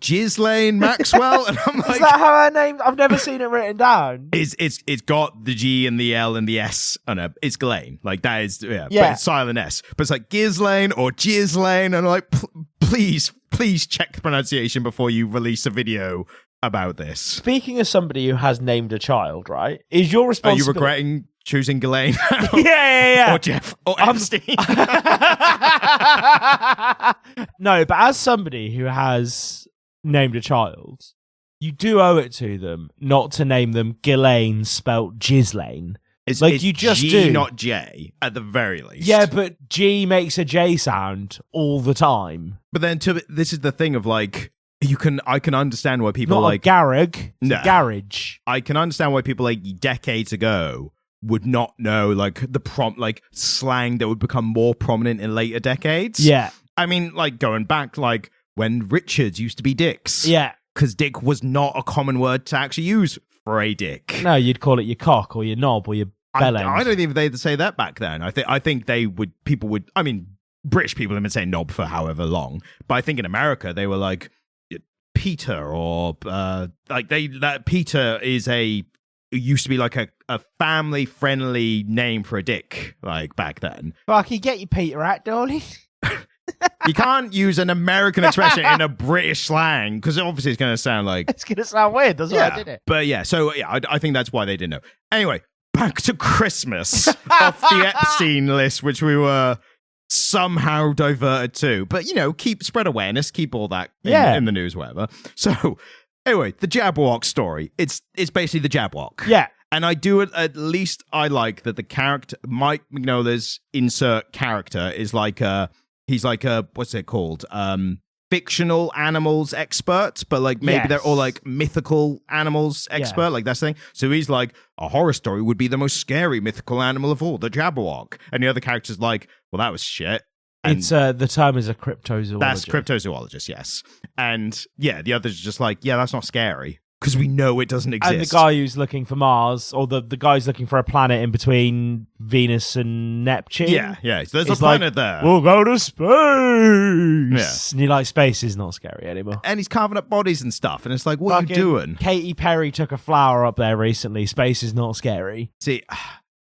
Ghislaine Maxwell? And I'm like, is that how her name? I've never seen it written down. It's got the G and the L and the S on it. It's Ghislaine. Like, that is, yeah. But it's silent S. But it's like Ghislaine or Ghislaine. And I'm like, please check the pronunciation before you release a video about this. Speaking of somebody who has named a child, right? Is your responsibility... Are you regretting choosing Ghislaine? Yeah. Or Jeff. Or Epstein. No, but as somebody who has named a child, you do owe it to them not to name them Ghislaine spelt Ghislaine. It's you just G, do. Not J, at the very least. Yeah, but G makes a J sound all the time. But then this is the thing of I can understand why people not a garage, garage. I can understand why people decades ago would not know the slang that would become more prominent in later decades. Yeah. I mean, going back when Richards used to be dicks. Yeah. Because dick was not a common word to actually use for a dick. No, you'd call it your cock or your knob or your bell end. I don't think they'd say that back then. I think people would, I mean, British people have been saying knob for however long, but I think in America they were like Peter or Peter used to be a family friendly name for a dick back then. Fuck, you get your Peter out, darling. You can't use an American expression in a British slang because obviously it's going to sound it's going to sound weird. That's why I did it. But yeah, so yeah, I think that's why they didn't know. Anyway, back to Christmas off the Epstein list, which we were somehow diverted to. But spread awareness, keep all that in the news, whatever. So anyway, the Jabberwock story. It's basically the Jabberwock. Yeah. And at least I like that the character, Mike Mignola's insert character is he's what's it called? Fictional animals expert, but maybe they're all mythical animals expert, that's the thing. So he's a horror story would be the most scary mythical animal of all, the Jabberwock. And the other character's well, that was shit. And it's the term is a cryptozoologist. That's cryptozoologist, yes. And yeah, the other's just that's not scary. Because we know it doesn't exist. And the guy who's looking for Mars, or the guy who's looking for a planet in between Venus and Neptune. Yeah. So there's a planet there. We'll go to space. Yeah. And you're space is not scary anymore. And he's carving up bodies and stuff. And it's what are you doing? Katy Perry took a flower up there recently. Space is not scary. See,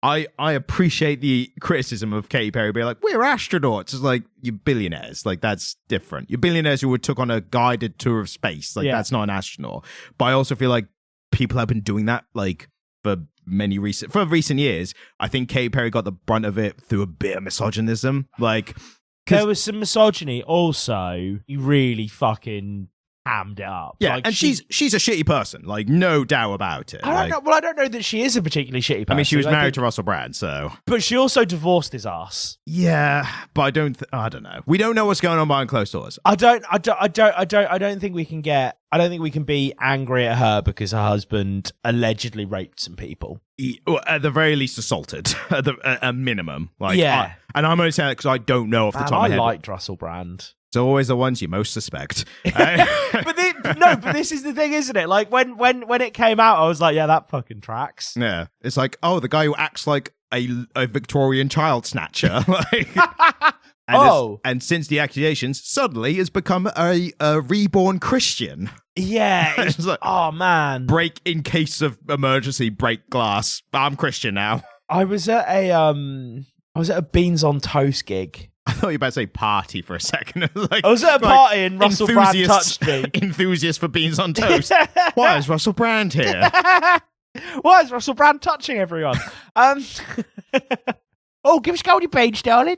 I appreciate the criticism of Katy Perry being we're astronauts. It's you're billionaires. That's different. You're billionaires who took on a guided tour of space. That's not an astronaut. But I also feel people have been doing that for recent years. I think Katy Perry got the brunt of it through a bit of misogynism. There was some misogyny. Also, you really fucking hammed it up. Yeah, like, and she's a shitty person, like no doubt about it. I don't know. Well, I don't know that she is a particularly shitty person. I mean, she was married to Russell Brand, so. But she also divorced his ass. Yeah, but I don't know. We don't know what's going on behind closed doors. I don't think we can be angry at her because her husband allegedly raped some people. At the very least, assaulted at a minimum. Like, yeah, and I'm only saying that because I don't know off the top of my head. I liked Russell Brand. It's always the ones you most suspect. but this is the thing, isn't it? Like when it came out, I was like, yeah, that fucking tracks. Yeah, it's like, oh, the guy who acts like a Victorian child snatcher. Like, and since the accusations, suddenly has become a reborn Christian. Yeah, it's like, oh man, break in case of emergency, break glass. I'm Christian now. I was at a Beans on Toast gig. I thought you were about to say party for a second. I was at a party and Russell Brand touched me. Enthusiast for Beans on Toast. Why is Russell Brand here? Why is Russell Brand touching everyone? Oh, give us Goldie Beans, darling.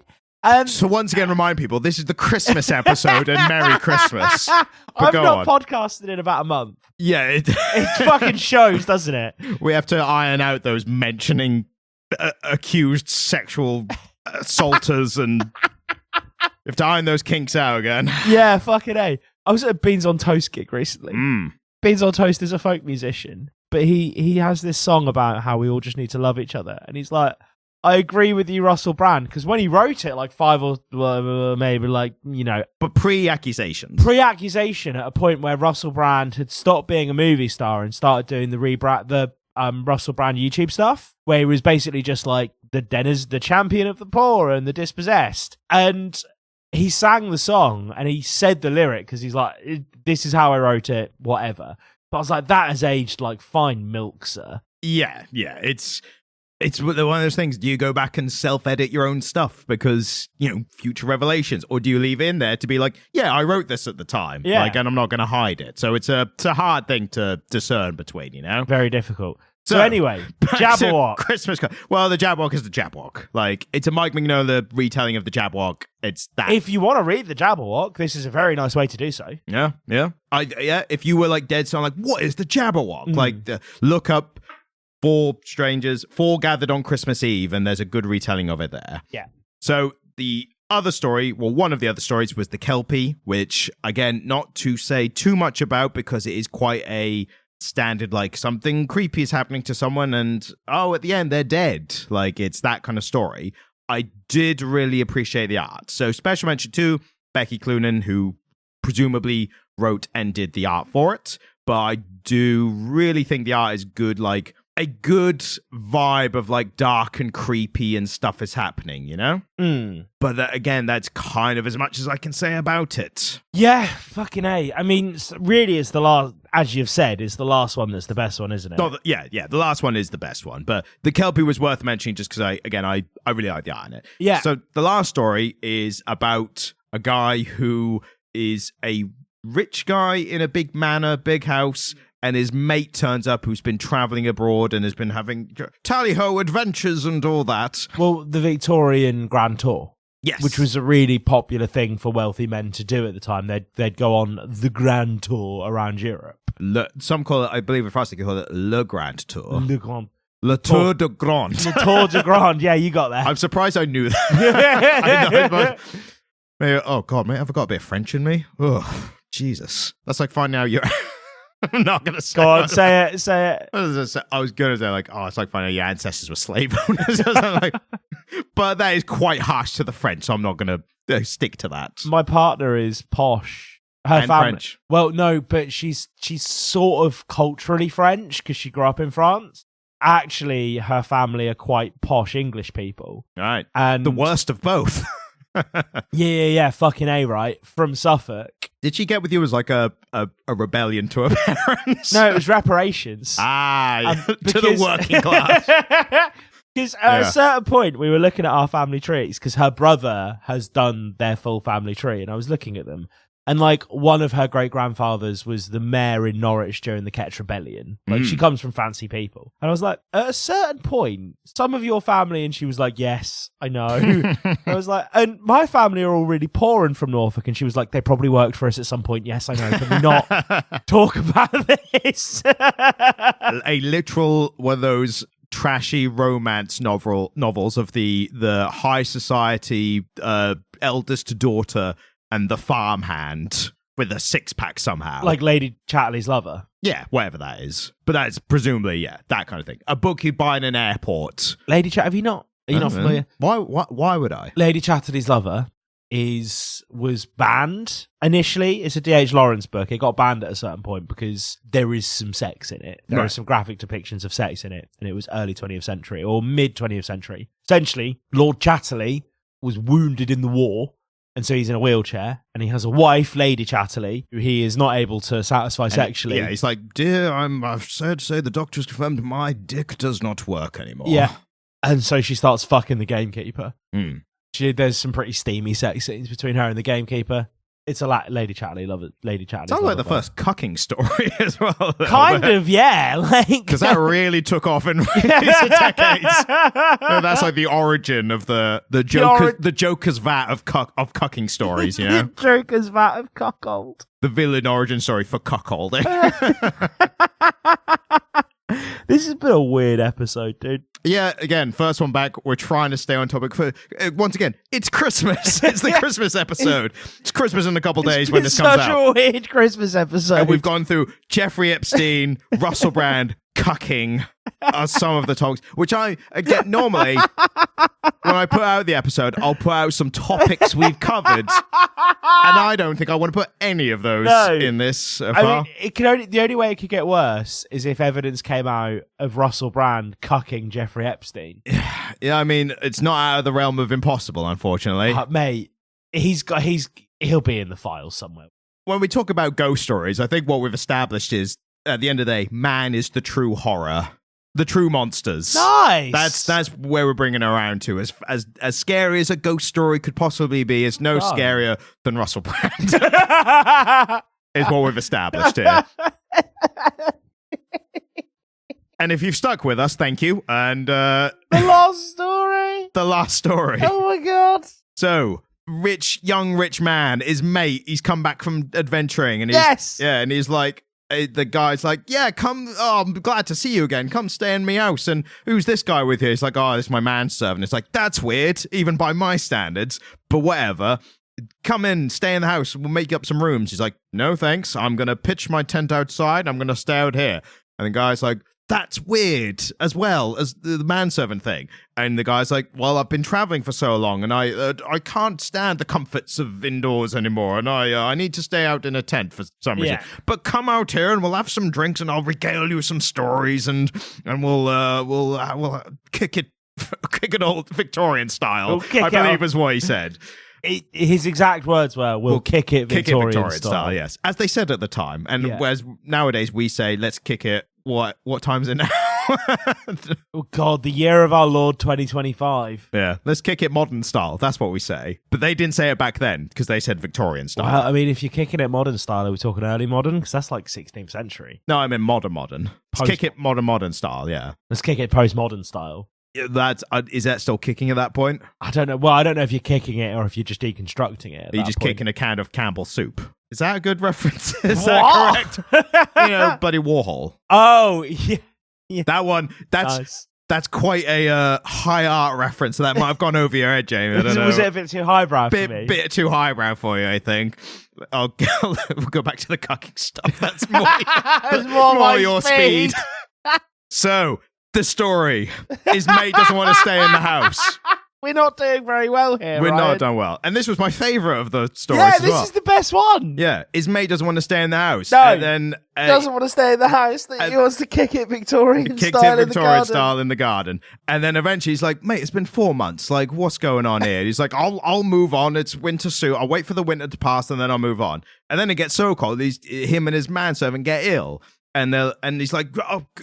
So once again, remind people, this is the Christmas episode and Merry Christmas. I've not podcasted in about a month. Yeah. It fucking shows, doesn't it? We have to iron out those mentioning accused sexual assaulters and we have to iron those kinks out again. Yeah, fucking A. I was at a Beans on Toast gig recently. Beans on Toast is a folk musician, but he has this song about how we all just need to love each other. And he's like, I agree with you, Russell Brand, because when he wrote it, like 5 or maybe like, you know. But pre-accusation at a point where Russell Brand had stopped being a movie star and started doing the Russell Brand YouTube stuff, where he was basically just like the champion of the poor and the dispossessed. And he sang the song and he said the lyric because he's like, this is how I wrote it, whatever. But I was like, that has aged like fine milk, sir. Yeah. It's one of those things. Do you go back and self-edit your own stuff because, you know, future revelations? Or do you leave in there to be like, yeah, I wrote this at the time, and I'm not going to hide it. So it's a hard thing to discern between, you know? Very difficult. So anyway, Jabberwock. Christmas. Well, the Jabberwock is the Jabberwock. Like, it's a Mike Mignola retelling of the Jabberwock. It's that. If you want to read the Jabberwock, this is a very nice way to do so. Yeah. If you were like dead, so I'm like, what is the Jabberwock? Like, look up 4 strangers, 4 gathered on Christmas Eve, and there's a good retelling of it there. Yeah. So the other story, well, one of the other stories was the Kelpie, which, again, not to say too much about because it is quite a standard, like, something creepy is happening to someone and, at the end, they're dead. Like, it's that kind of story. I did really appreciate the art. So special mention to Becky Cloonan, who presumably wrote and did the art for it. But I do really think the art is good, like, a good vibe of like dark and creepy and stuff is happening, you know? But again, that's kind of as much as I can say about it. Yeah, fucking A. I mean, really, it's the last, as you've said, it's the last one that's the best one, isn't it? Yeah, the last one is the best one. But the Kelpie was worth mentioning just because I really like the art in it. Yeah. So the last story is about a guy who is a rich guy in a big manor, big house, and his mate turns up who's been traveling abroad and has been having tally-ho adventures and all that. Well, the Victorian Grand Tour. Yes. Which was a really popular thing for wealthy men to do at the time. They'd go on the Grand Tour around Europe. Some call it, I believe in France, they call it Le Grand Tour. Le Tour de Grand. Le Tour de Grand. Yeah, you got that. I'm surprised I knew that. Oh, God, mate, have I got a bit of French in me? Oh, Jesus. That's like finding out you're... I'm not going to say it. Go on, say it. I was going to say, like, it's like finding out your ancestors were slave owners. But that is quite harsh to the French, so I'm not going to stick to that. My partner is posh. Her family. French. Well, no, but she's sort of culturally French because she grew up in France. Actually, her family are quite posh English people. Right. And the worst of both. Yeah, fucking A, right? From Suffolk. Did she get with you as like a rebellion to her parents? No, it was reparations. To the working class. Because at a certain point, we were looking at our family trees because her brother has done their full family tree, and I was looking at them. And like one of her great grandfathers was the mayor in Norwich during the Ketch Rebellion. Like she comes from fancy people. And I was like, at a certain point, some of your family, and she was like, yes, I know. I was like, and my family are all really poor and from Norfolk. And she was like, they probably worked for us at some point. Yes, I know. Can we not talk about this? A literal one of those trashy romance novels of the high society eldest daughter and the farmhand with a six-pack somehow. Like Lady Chatterley's Lover. Yeah, whatever that is. But that's presumably, yeah, that kind of thing. A book you buy in an airport. Lady Are you not familiar? Why would I? Lady Chatterley's Lover was banned initially. It's a D.H. Lawrence book. It got banned at a certain point because there is some sex in it. There are some graphic depictions of sex in it. And it was early 20th century or mid 20th century. Essentially, Lord Chatterley was wounded in the war. And so he's in a wheelchair, and he has a wife, Lady Chatterley, who he is not able to satisfy sexually. Yeah, he's like, dear, I've sad to say the doctor's confirmed my dick does not work anymore. Yeah. And so she starts fucking the gamekeeper. Mm. There's some pretty steamy sex scenes between her and the gamekeeper. It's a Lady Chatterley, love it. Lady Chatterley. Sounds like the first cucking story as well. Kind of, yeah. Like, because that really took off in recent decades. That's like the origin of the Joker's vat of cucking stories, you know? The Joker's vat of cuckold. The villain origin story for cuckolding. This has been a weird episode, dude. Yeah, again, first one back. We're trying to stay on topic. Once again, it's Christmas. It's the Christmas episode. It's Christmas in a couple days when this comes out. Such a weird Christmas episode. And we've gone through Jeffrey Epstein, Russell Brand, cucking are some of the topics, which I get normally when I put out the episode, I'll put out some topics we've covered. And I don't think I want to put any of those in this so far. I mean, the only way it could get worse is if evidence came out of Russell Brand cucking Jeffrey Epstein. Yeah, I mean, it's not out of the realm of impossible, unfortunately. Mate, he'll be in the files somewhere. When we talk about ghost stories, I think what we've established is, at the end of the day, man is the true horror. The true monsters. Nice. That's where we're bringing it around to. As scary as a ghost story could possibly be, it's no scarier than Russell Brand. Is what we've established here. And if you've stuck with us, thank you. And the last story. The last story. Oh my god. So, young rich man, his mate, he's come back from adventuring, and he's like, the guy's like, yeah, come, I'm glad to see you again. Come stay in me house. And who's this guy with you? He's like, oh, this is my manservant. It's like, that's weird, even by my standards, but whatever. Come in, stay in the house. We'll make you up some rooms. He's like, no, thanks. I'm going to pitch my tent outside. I'm going to stay out here. And the guy's like, that's weird as well as the manservant thing. And the guy's like, well, I've been traveling for so long and I can't stand the comforts of indoors anymore. And I need to stay out in a tent for some reason. But come out here and we'll have some drinks and I'll regale you some stories and we'll kick it old Victorian style. I believe is what he said. His exact words were, we'll kick it Victorian style. Yes. As they said at the time. And whereas nowadays we say, let's kick it. What time is it now? Oh God, the year of our Lord 2025. Yeah, let's kick it modern style. That's what we say. But they didn't say it back then because they said Victorian style. Well, I mean, if you're kicking it modern style, are we talking early modern? Because that's like 16th century. No, I mean modern. Let's kick it modern style, yeah. Let's kick it postmodern style. Yeah, is that still kicking at that point? I don't know. Well, I don't know if you're kicking it or if you're just deconstructing it. You're just kicking a can of Campbell's soup. Is that a good reference? Is that correct? Bloody Warhol. Oh, yeah. That one, that's quite a high art reference. So that might have gone over your head, Jamie. I don't know. Was it a bit too highbrow for me? Bit too highbrow for you, I think. We'll go back to the cucking stuff. That's more your speed. So, the story. His mate doesn't want to stay in the house. We're not doing very well here, We're Ryan. not done well. And this was my favourite of the stories as well. This is the best one. Yeah. His mate doesn't want to stay in the house. No. And then, he doesn't want to stay in the house. He wants to kick it Victorian style in the garden. And then eventually he's like, mate, it's been 4 months. Like, what's going on here? He's like, I'll move on. It's winter soon. I'll wait for the winter to pass and then I'll move on. And then it gets so cold. Him and his manservant get ill. And he's like,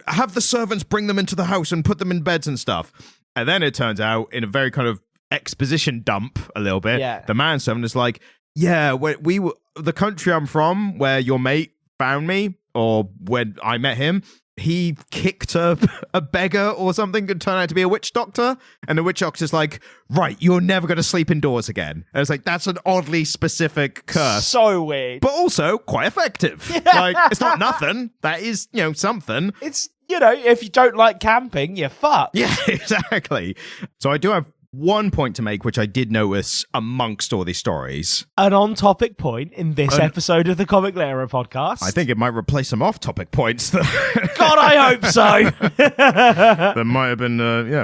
have the servants bring them into the house and put them in beds and stuff. And then it turns out, in a very kind of exposition dump a little bit, the manservant is like, Yeah, we were the country I'm from, where your mate found me, or when I met him, he kicked a beggar or something and turned out to be a witch doctor. And the witch doctor's like, right, you're never going to sleep indoors again. And it's like, that's an oddly specific curse. So weird. But also quite effective. Like, it's not nothing. That is, something. It's, if you don't like camping, you're fucked. Yeah, exactly. So I do have one point to make, which I did notice amongst all these stories. An on-topic point in this episode of the Comic Literary Podcast. I think it might replace some off-topic points that God, I hope so. that might have been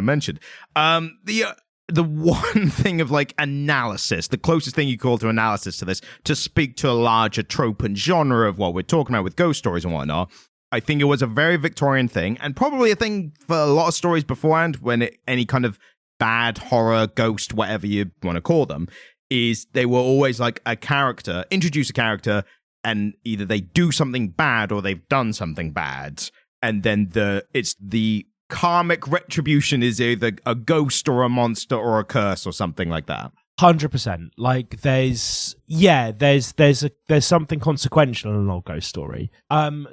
mentioned. The one thing of like analysis, the closest thing you call to analysis to this, to speak to a larger trope and genre of what we're talking about with ghost stories and whatnot, I think it was a very Victorian thing, and probably a thing for a lot of stories beforehand, when any kind of bad horror, ghost, whatever you want to call them, is they were always like introduce a character, and either they do something bad or they've done something bad, and then it's the karmic retribution is either a ghost or a monster or a curse or something like that. 100%. Like there's something consequential in an old ghost story.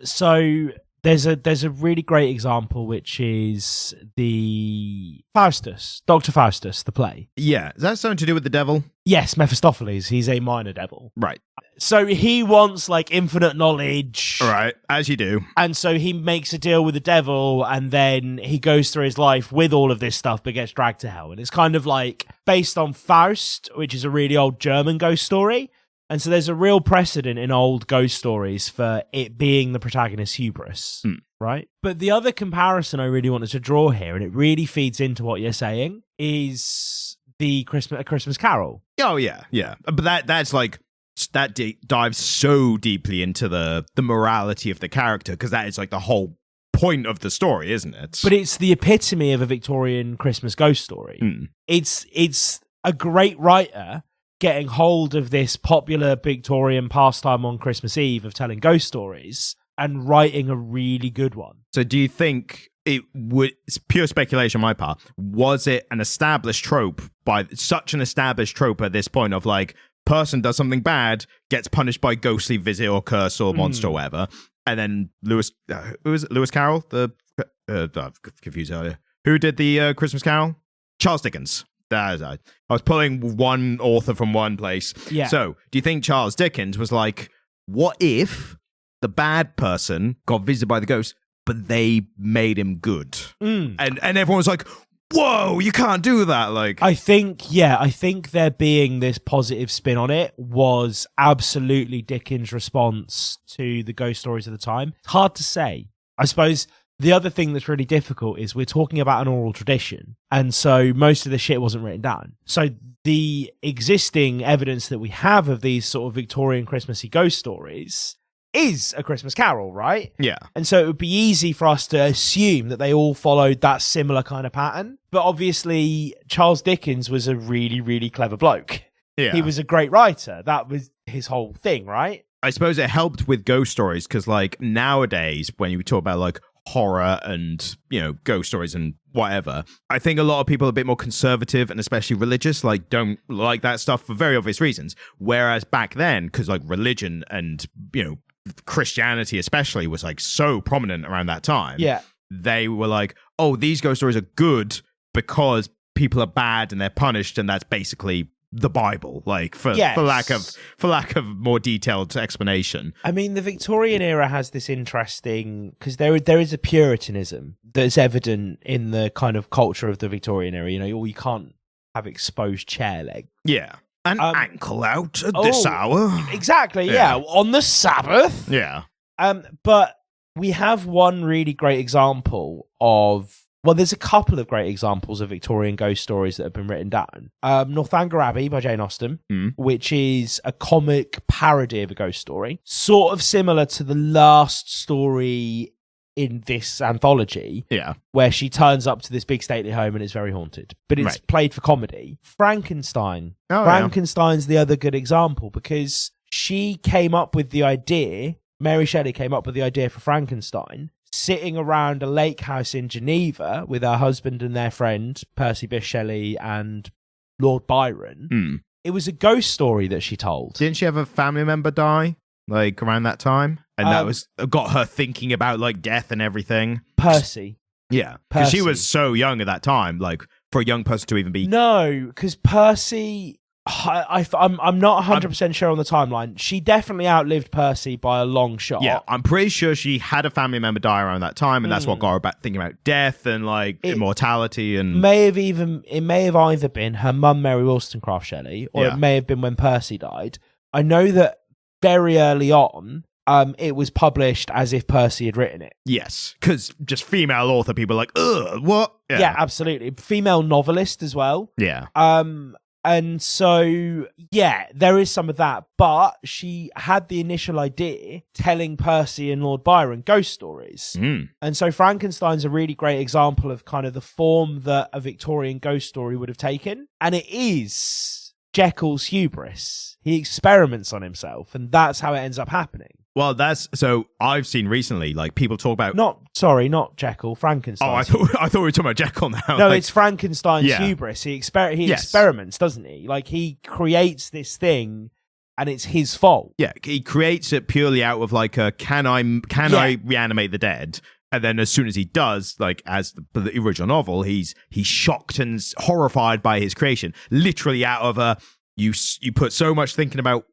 So there's a really great example, which is the Dr. Faustus, the play. Yeah, is that something to do with the devil? Yes, Mephistopheles. He's a minor devil. Right. So he wants like infinite knowledge. Right, as you do. And so he makes a deal with the devil, and then he goes through his life with all of this stuff, but gets dragged to hell. And it's kind of like based on Faust, which is a really old German ghost story. And so there's a real precedent in old ghost stories for it being the protagonist's hubris, right? But the other comparison I really wanted to draw here, and it really feeds into what you're saying, is A Christmas Carol. Oh, yeah. But that's like, that dives so deeply into the morality of the character, because that is like the whole point of the story, isn't it? But it's the epitome of a Victorian Christmas ghost story. It's a great writer getting hold of this popular Victorian pastime on Christmas Eve of telling ghost stories and writing a really good one. So do you think it's pure speculation on my part, was it an established trope such an established trope at this point of like, person does something bad, gets punished by ghostly visit or curse or monster or whatever, and then Lewis Carroll, I'm confused earlier. Who did the Christmas Carol? Charles Dickens. I was pulling one author from one place. Yeah. So, do you think Charles Dickens was like, what if the bad person got visited by the ghost, but they made him good? And everyone was like, whoa, you can't do that. Like, I think there being this positive spin on it was absolutely Dickens' response to the ghost stories of the time. It's hard to say. I suppose the other thing that's really difficult is we're talking about an oral tradition, and so most of the shit wasn't written down. So the existing evidence that we have of these sort of Victorian Christmassy ghost stories is A Christmas Carol, right? Yeah. And so it would be easy for us to assume that they all followed that similar kind of pattern. But obviously, Charles Dickens was a really, really clever bloke. Yeah. He was a great writer. That was his whole thing, right? I suppose it helped with ghost stories, because like nowadays, when you talk about like horror and, ghost stories and whatever, I think a lot of people are a bit more conservative and especially religious, like don't like that stuff for very obvious reasons. Whereas back then, because like religion and, Christianity especially was like so prominent around that time. Yeah. They were like, oh, these ghost stories are good because people are bad and they're punished, and that's basically the Bible, like for lack of more detailed explanation. I mean, the Victorian era has this interesting, because there is a Puritanism that's evident in the kind of culture of the Victorian era. You can't have exposed chair leg. Yeah. And ankle out at this hour. Exactly, yeah. On the Sabbath. Yeah. But we have one really great example of, well, there's a couple of great examples of Victorian ghost stories that have been written down. Northanger Abbey by Jane Austen, which is a comic parody of a ghost story, sort of similar to the last story in this anthology, where she turns up to this big stately home and it's very haunted, but it's played for comedy. Frankenstein's the other good example, because she came up with the idea, Mary Shelley came up with the idea for Frankenstein, sitting around a lake house in Geneva with her husband and their friend Percy Bysshe Shelley and Lord Byron, It was a ghost story that she told. Didn't she have a family member die like around that time? And that was got her thinking about like death and everything. Percy. Yeah, because she was so young at that time, like for a young person to even be. No, because Percy, I'm not 100% sure on the timeline. She definitely outlived Percy by a long shot. Yeah, I'm pretty sure she had a family member die around that time, and that's what got her back thinking about death and like immortality. And it may have either been her mum, Mary Wollstonecraft Shelley, or it may have been when Percy died. I know that very early on, it was published as if Percy had written it. Yes, because just female author, people are like, ugh, what? Yeah, absolutely. Female novelist as well. Yeah. And so, yeah, there is some of that. But she had the initial idea telling Percy and Lord Byron ghost stories. And so Frankenstein's a really great example of kind of the form that a Victorian ghost story would have taken. And it is Jekyll's hubris. He experiments on himself, and that's how it ends up happening. Well, so I've seen recently, like people talk about not Jekyll, Frankenstein. Oh, I thought we were talking about Jekyll now. No, like, it's Frankenstein's hubris. He experiments, doesn't he? Like he creates this thing, and it's his fault. Yeah, he creates it purely out of like a can I reanimate the dead? And then as soon as he does, like as the original novel, he's shocked and horrified by his creation. Literally out of a you put so much thinking about.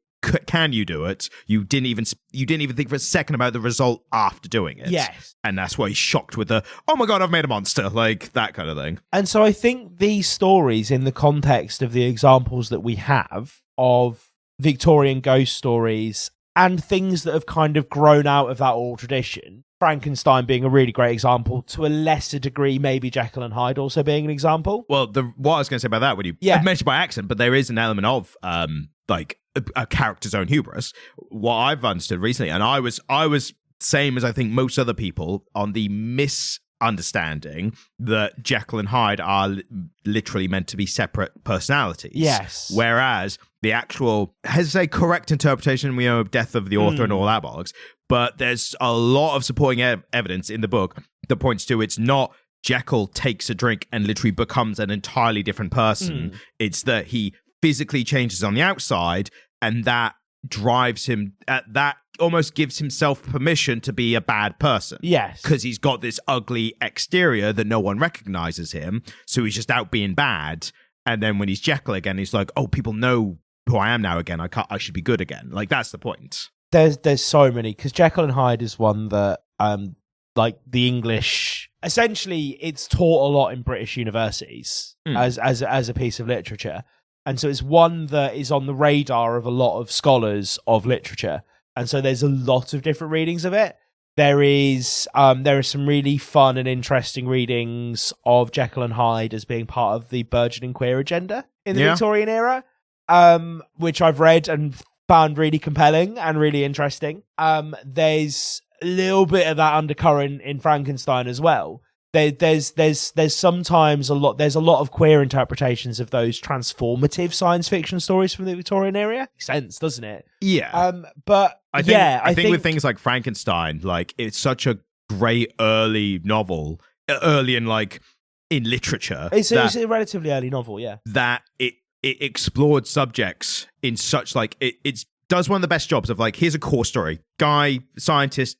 Can you do it? You didn't even think for a second about the result after doing it. Yes. And that's why he's shocked with the, oh my God, I've made a monster, like that kind of thing. And so I think these stories, in the context of the examples that we have of Victorian ghost stories and things that have kind of grown out of that oral tradition, Frankenstein being a really great example, to a lesser degree, maybe Jekyll and Hyde also being an example. Well, what I was going to say about that, when you mentioned by accident, but there is an element of like a character's own hubris. What I've understood recently, and I was same as I think most other people, on the misunderstanding that Jekyll and Hyde are literally meant to be separate personalities. Yes. Whereas the actual, has a correct interpretation, we know, of death of the author and all that bollocks, but there's a lot of supporting evidence in the book that points to it's not Jekyll takes a drink and literally becomes an entirely different person. It's that he physically changes on the outside, and that drives him, that almost gives himself permission to be a bad person. Yes. Because he's got this ugly exterior that no one recognizes him, so he's just out being bad. And then when he's Jekyll again, he's like, oh, people know who I am now again. I should be good again. Like, that's the point. There's so many, because Jekyll and Hyde is one that, like the English, essentially it's taught a lot in British universities as a piece of literature. And so it's one that is on the radar of a lot of scholars of literature. And so there's a lot of different readings of it. There are some really fun and interesting readings of Jekyll and Hyde as being part of the burgeoning queer agenda in the Victorian era, which I've read and found really compelling and really interesting. There's a little bit of that undercurrent in Frankenstein as well. There's sometimes a lot of queer interpretations of those transformative science fiction stories from the Victorian era. Makes sense, doesn't it? Yeah. But I think with things like Frankenstein, like it's such a great early novel, early in literature. It's a relatively early novel, yeah. That it explored subjects in such it does one of the best jobs of like, here's a core story. Guy, scientist,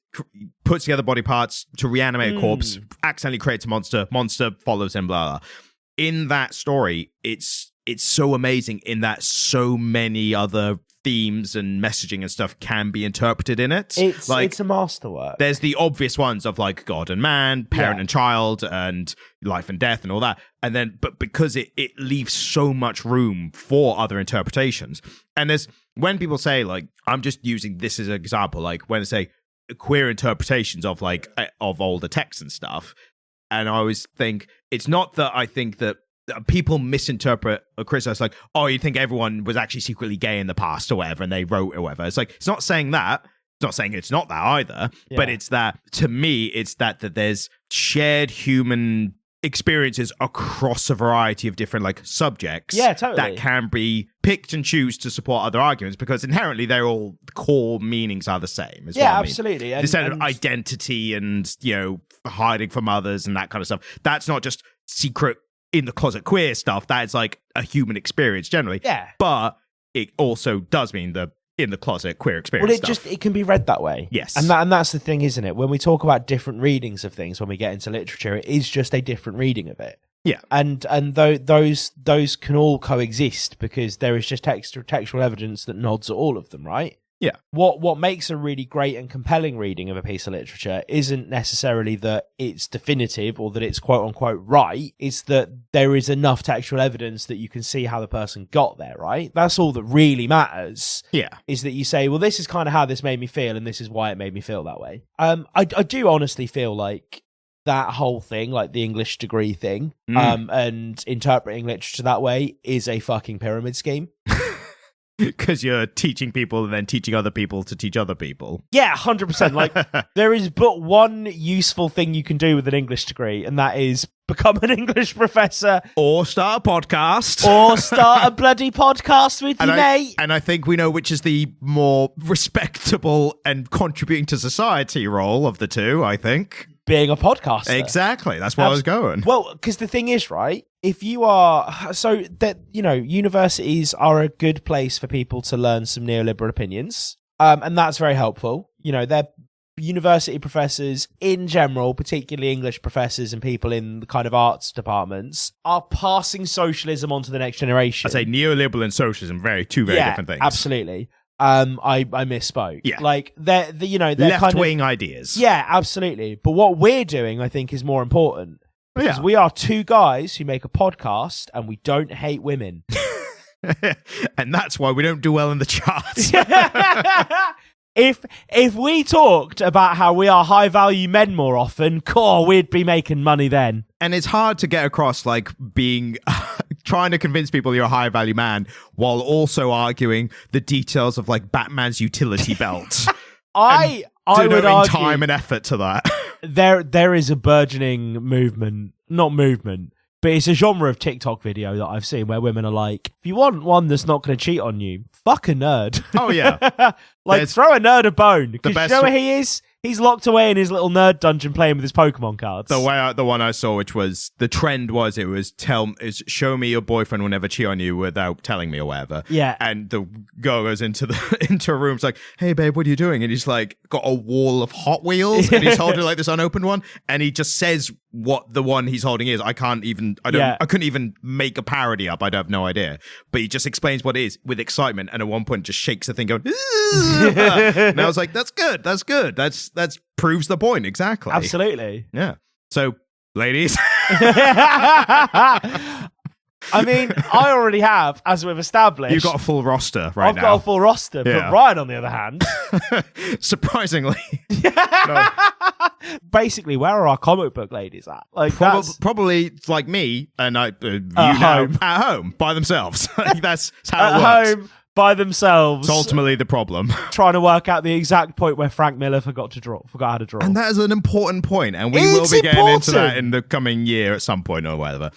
puts together body parts to reanimate a corpse, accidentally creates a monster follows him, blah, blah. In that story, it's so amazing in that so many other themes and messaging and stuff can be interpreted in it. It's a masterwork. There's the obvious ones of like God and man, parent and child, and life and death and all that. And then, but because it leaves so much room for other interpretations. And there's, when people say like, I'm just using this as an example, like when I say queer interpretations of like, of older texts and stuff. And I always think, it's not that I think that people misinterpret or criticize like, oh, you think everyone was actually secretly gay in the past or whatever, and they wrote or whatever. It's like, it's not saying that. It's not saying it's not that either. Yeah. But it's that, to me, it's that there's shared human experiences across a variety of different like subjects that can be picked and choose to support other arguments, because inherently they're all, the core meanings are the same. Absolutely. This kind of identity and, hiding from others and that kind of stuff. That's not just secret in the closet queer stuff, that's like a human experience generally. Yeah. But it also does mean the in the closet queer experience. Well, it can be read that way. Yes. And that's the thing, isn't it? When we talk about different readings of things, when we get into literature, it is just a different reading of it. Yeah. And those can all coexist because there is just textual evidence that nods at all of them, right? Yeah. What makes a really great and compelling reading of a piece of literature isn't necessarily that it's definitive or that it's quote unquote right. It's that there is enough textual evidence that you can see how the person got there, right? That's all that really matters. Yeah. Is that you say, well, this is kind of how this made me feel and this is why it made me feel that way. I do honestly feel like that whole thing, like the English degree thing, and interpreting literature that way is a fucking pyramid scheme. Because you're teaching people and then teaching other people to teach other people. Yeah, 100%. Like, there is but one useful thing you can do with an English degree, and that is become an English professor. Or start a podcast. Or start a bloody podcast with your mate. And I think we know which is the more respectable and contributing to society role of the two, I think. Being a podcaster. Exactly. That's where I was going. Well, because the thing is, right, if you are... So, that universities are a good place for people to learn some neoliberal opinions. And that's very helpful. They're university professors in general, particularly English professors and people in the kind of arts departments, are passing socialism on to the next generation. I'd say neoliberal and socialism, two very different things. Absolutely. I misspoke. Yeah. Like they're left-wing ideas. Yeah, absolutely. But what we're doing, I think, is more important. Because we are two guys who make a podcast and we don't hate women. And that's why we don't do well in the charts. If we talked about how we are high value men more often, we'd be making money then. And it's hard to get across like being trying to convince people you're a high value man while also arguing the details of like Batman's utility belt. I would argue time and effort to that. There is a burgeoning movement, not movement, but it's a genre of TikTok video that I've seen where women are like, if you want one that's not going to cheat on you, fuck a nerd. Oh, yeah. Throw a nerd a bone. Because you know way where he is? He's locked away in his little nerd dungeon playing with his Pokemon cards. The one I saw, which was the trend was show me your boyfriend will never cheat on you without telling me or whatever. Yeah. And the girl goes into a room, it's like, hey babe, what are you doing? And he's like got a wall of Hot Wheels and he's holding like this unopened one and he just says what the one he's holding is. I couldn't even make a parody up. I have no idea. But he just explains what it is with excitement and at one point just shakes the thing going, and I was like, that's good. That's proves the point. Exactly. Absolutely. Yeah. So, ladies. I mean, I already have, as we've established. You've got a full roster now. I've got a full roster. Yeah. But Ryan, on the other hand. Surprisingly. No. Basically, where are our comic book ladies at? Like probably like me and at home by themselves. That's how it works. At home by themselves. It's ultimately the problem. Trying to work out the exact point where Frank Miller forgot how to draw. And that is an important point, and we will be getting into that in the coming year at some point or whatever.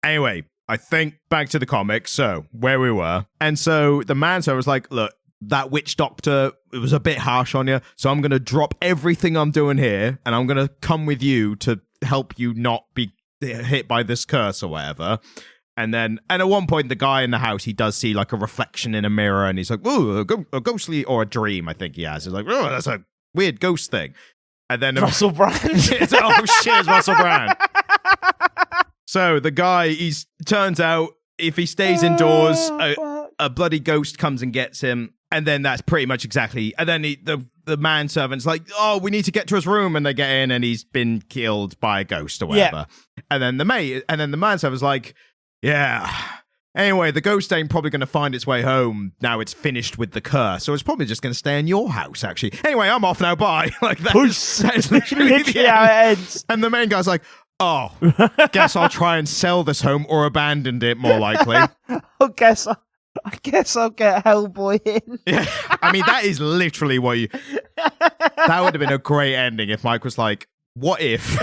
Anyway, I think back to the comics, so where we were. And so the manservant was like, look, that witch doctor, it was a bit harsh on you, so I'm going to drop everything I'm doing here, and I'm going to come with you to help you not be hit by this curse or whatever. And at one point, the guy in the house, he does see like a reflection in a mirror, and he's like, "Ooh, a ghostly or a dream." I think he has. He's like, "Oh, that's a weird ghost thing." And then Russell Brand. Oh shit, it's Russell Brand. So the guy, turns out if he stays indoors, a bloody ghost comes and gets him, and then that's pretty much exactly. And then the manservant's like, "Oh, we need to get to his room," and they get in, and he's been killed by a ghost or whatever. Yeah. And then the manservant's like, yeah. Anyway, the ghost ain't probably going to find its way home now it's finished with the curse, so it's probably just going to stay in your house, actually. Anyway, I'm off now, bye. Like that's literally how it ends. And the main guy's like, oh, guess I'll try and sell this home or abandoned it, more likely. I guess I'll get Hellboy in. Yeah. I mean, that is literally what you... That would have been a great ending if Mike was like, what if...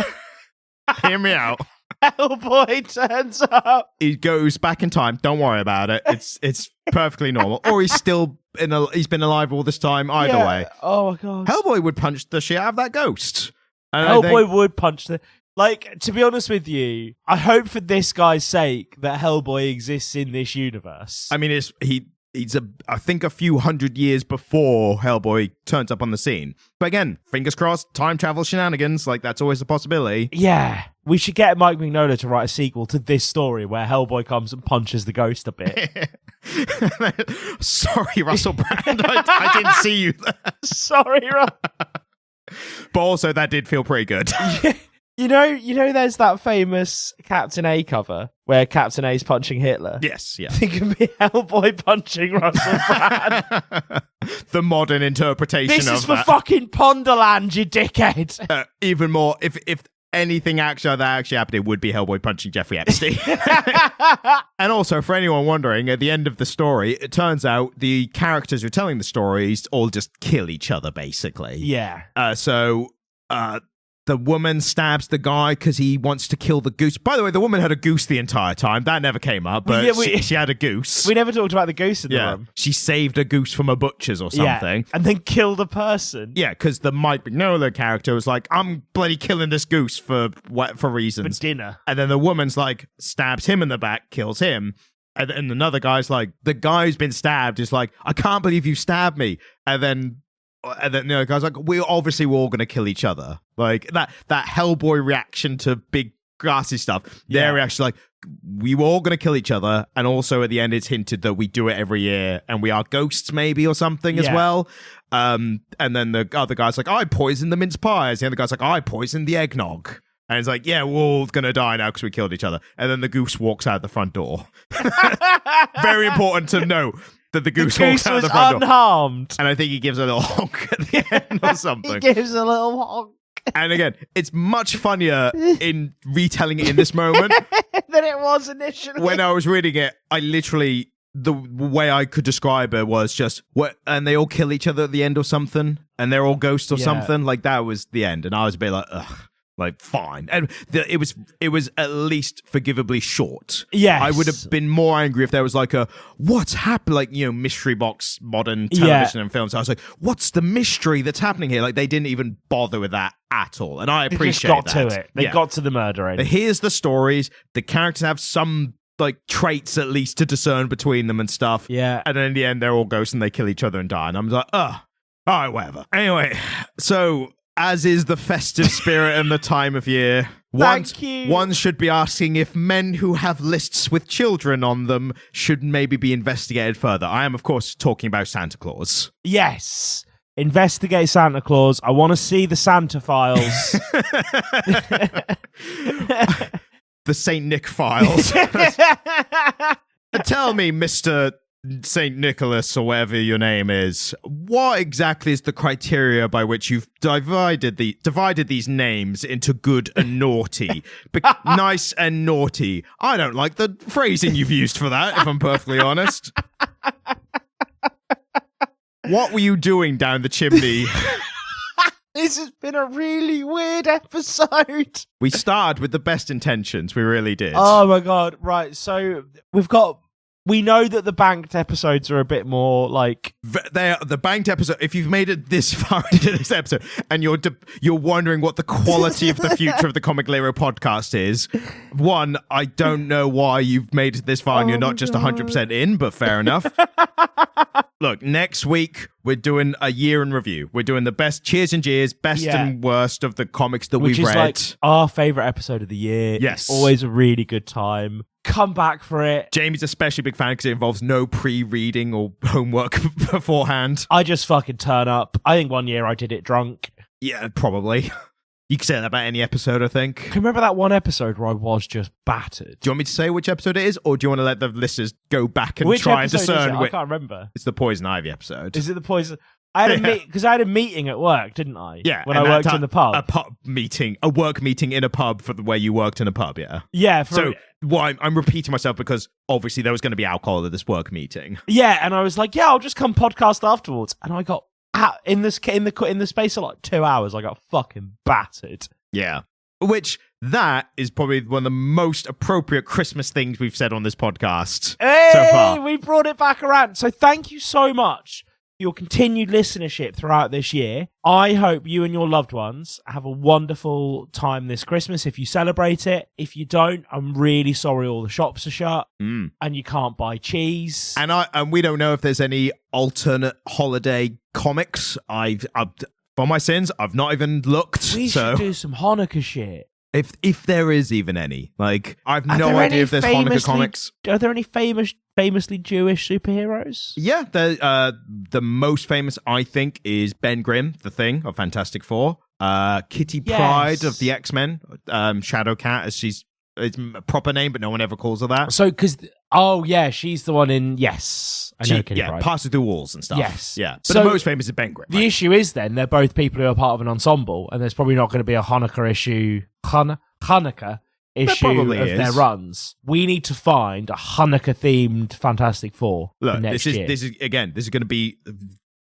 Hear me out. Hellboy turns up. He goes back in time. Don't worry about it. It's perfectly normal. Or he's still he's been alive all this time. Either way. Oh my god. Hellboy would punch the shit out of that ghost. Hellboy would punch the... Like, to be honest with you, I hope for this guy's sake that Hellboy exists in this universe. I mean, he's I think a few hundred years before Hellboy turns up on the scene. But again, fingers crossed, time travel shenanigans, like that's always a possibility. Yeah, we should get Mike Mignola to write a sequel to this story where Hellboy comes and punches the ghost a bit. Sorry, Russell Brand, I didn't see you there. Sorry, But also, that did feel pretty good. You know, there's that famous Captain A cover where Captain A's punching Hitler. Yes, yeah. Think of me, Hellboy punching Russell Brand. The modern interpretation of that. This is for fucking Ponderland, you dickhead. Even more, if anything that actually happened, it would be Hellboy punching Jeffrey Epstein. And also, for anyone wondering, at the end of the story, it turns out the characters who are telling the stories all just kill each other, basically. Yeah. The woman stabs the guy because he wants to kill the goose. By the way, the woman had a goose the entire time. That never came up, but she had a goose. We never talked about the goose in the room. She saved a goose from a butcher's or something. Yeah, and then killed a person. Yeah, because the Mike Mignola character was like, I'm bloody killing this goose for reasons. For dinner. And then the woman's like, stabs him in the back, kills him. And another guy's like, the guy who's been stabbed is like, I can't believe you stabbed me. And then the guy's like, we're all going to kill each other. Like that Hellboy reaction to big grassy stuff. Their reaction, like, we were all going to kill each other. And also at the end, it's hinted that we do it every year and we are ghosts maybe or something as well. And then the other guy's like, I poisoned the mince pies. The other guy's like, I poisoned the eggnog. And it's like, yeah, we're all going to die now because we killed each other. And then the goose walks out the front door. Very important to note. That the goose walks out the front unharmed. Door. And I think he gives a little honk at the end or something. He gives a little honk. And again, it's much funnier in retelling it in this moment than it was initially. When I was reading it, I literally, the way I could describe it was just, and they all kill each other at the end or something, and they're all ghosts or something. Like, that was the end. And I was a bit like, ugh. Like, fine. And it was at least forgivably short. Yes. I would have been more angry if there was like a, what's happened? Like, mystery box, modern television and films. I was like, what's the mystery that's happening here? Like, they didn't even bother with that at all. And I appreciate that. They just got to it. They got to the murdering. Here's the stories. The characters have some, like, traits at least to discern between them and stuff. Yeah. And then in the end, they're all ghosts and they kill each other and die. And I'm like, all right, whatever. Anyway, so... As is the festive spirit and the time of year, one should be asking if men who have lists with children on them should maybe be investigated further. I am, of course, talking about Santa Claus. Yes. Investigate Santa Claus. I want to see the Santa files. The Saint Nick files. Tell me, Mr. St. Nicholas, or whatever your name is, what exactly is the criteria by which you've divided these names into good and naughty? Nice and naughty. I don't like the phrasing you've used for that, if I'm perfectly honest. What were you doing down the chimney? This has been a really weird episode. We started with the best intentions. We really did. Oh my God. Right. So we know that the banked episodes are a bit more like... The banked episode, if you've made it this far into this episode and you're wondering what the quality of the future of the Comic Lero podcast is, one, I don't know why you've made it this far and you're not just 100% in, but fair enough. Look, next week, we're doing a year in review. We're doing the best cheers and jeers, best and worst of the comics that we've read. Which is like our favourite episode of the year. Yes. It's always a really good time. Come back for it. Jamie's especially a big fan because it involves no pre-reading or homework beforehand. I just fucking turn up. I think one year I did it drunk. Yeah, probably. You can say that about any episode, I think. Can you remember that one episode where I was just battered? Do you want me to say which episode it is, or do you want to let the listeners go back and try and discern? I can't remember. It's the Poison Ivy episode. Is it the Poison? I had a meeting at work, didn't I? Yeah, when I worked in the pub. A work meeting in a pub for where you worked in a pub. Yeah. Yeah. I'm repeating myself because obviously there was going to be alcohol at this work meeting. Yeah, and I was like, yeah, I'll just come podcast afterwards, and I got in the space of like 2 hours, I got fucking battered. Yeah. Which that is probably one of the most appropriate Christmas things we've said on this podcast so far. We brought it back around. So thank you so much your continued listenership throughout this year. I hope you and your loved ones have a wonderful time this Christmas if you celebrate it. If you don't, I'm really sorry all the shops are shut and you can't buy cheese. And we don't know if there's any alternate holiday comics. For my sins, I've not even looked. We should do some Hanukkah shit. If there is even any. Like, I've no idea if there's Hanukkah comics. Are there any famously Jewish superheroes? Yeah, the most famous, I think, is Ben Grimm, the Thing of Fantastic Four. Kitty Pryde of the X-Men. Shadowcat, as she's it's a proper name, but no one ever calls her that. So, she's the one in, yes. I know Kitty Pryde. Passes through walls and stuff. Yes. Yeah. But the most famous is Ben Grimm. The issue is then, they're both people who are part of an ensemble, and there's probably not going to be a Hanukkah issue, Hanukkah issue of their runs. We need to find a Hanukkah-themed Fantastic Four for next year. This is going to be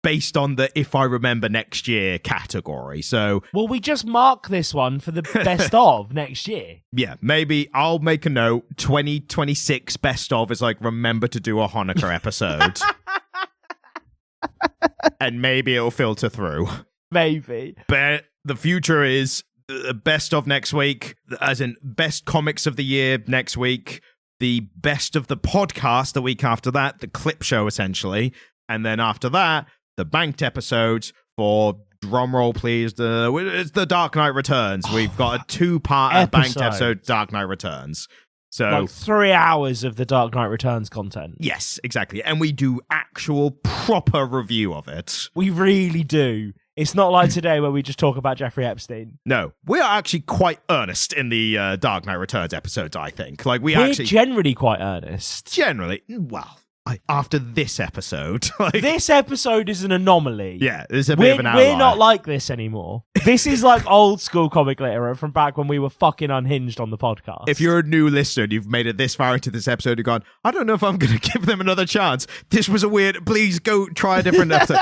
based on the If I Remember Next Year category. So, will we just mark this one for the best of next year? Yeah, maybe I'll make a note. 2026 best of is like, remember to do a Hanukkah episode. And maybe it'll filter through. Maybe. But the future is best of next week, as in best comics of the year next week, the best of the podcast the week after that, the clip show essentially. And then after that, the banked episodes for, drumroll please, it's the Dark Knight Returns. We've got a 2-part banked episode, Dark Knight Returns. So, like 3 hours of the Dark Knight Returns content. Yes, exactly. And we do actual proper review of it. We really do. It's not like today where we just talk about Jeffrey Epstein. No, we are actually quite earnest in the Dark Knight Returns episodes, I think. Like we're generally quite earnest. Generally, well, after this episode. This episode is an anomaly. Yeah, it's a bit of an outlier. We're not like this anymore. This is like old school comic literature from back when we were fucking unhinged on the podcast. If you're a new listener and you've made it this far into this episode, you've gone, I don't know if I'm going to give them another chance. This was a weird, please go try a different episode.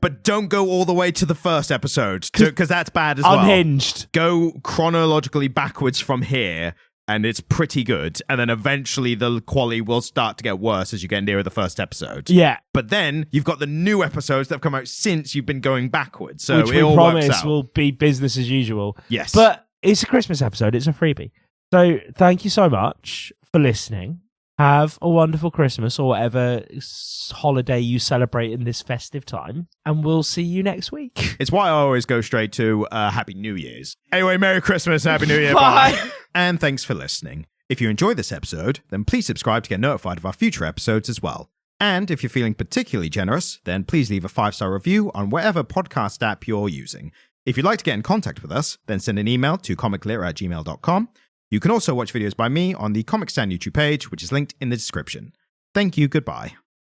But don't go all the way to the first episode, because that's bad as well. Unhinged. Go chronologically backwards from here, and it's pretty good. And then eventually the quality will start to get worse as you get nearer the first episode. Yeah. But then you've got the new episodes that have come out since you've been going backwards. So which it all promise works out. Will be business as usual. Yes. But it's a Christmas episode. It's a freebie. So thank you so much for listening. Have a wonderful Christmas or whatever holiday you celebrate in this festive time. And we'll see you next week. It's why I always go straight to Happy New Year's. Anyway, Merry Christmas, Happy New Year. Bye. And thanks for listening. If you enjoyed this episode, then please subscribe to get notified of our future episodes as well. And if you're feeling particularly generous, then please leave a 5-star review on whatever podcast app you're using. If you'd like to get in contact with us, then send an email to comiclitter@gmail.com. You can also watch videos by me on the Comic Stand YouTube page, which is linked in the description. Thank you, goodbye.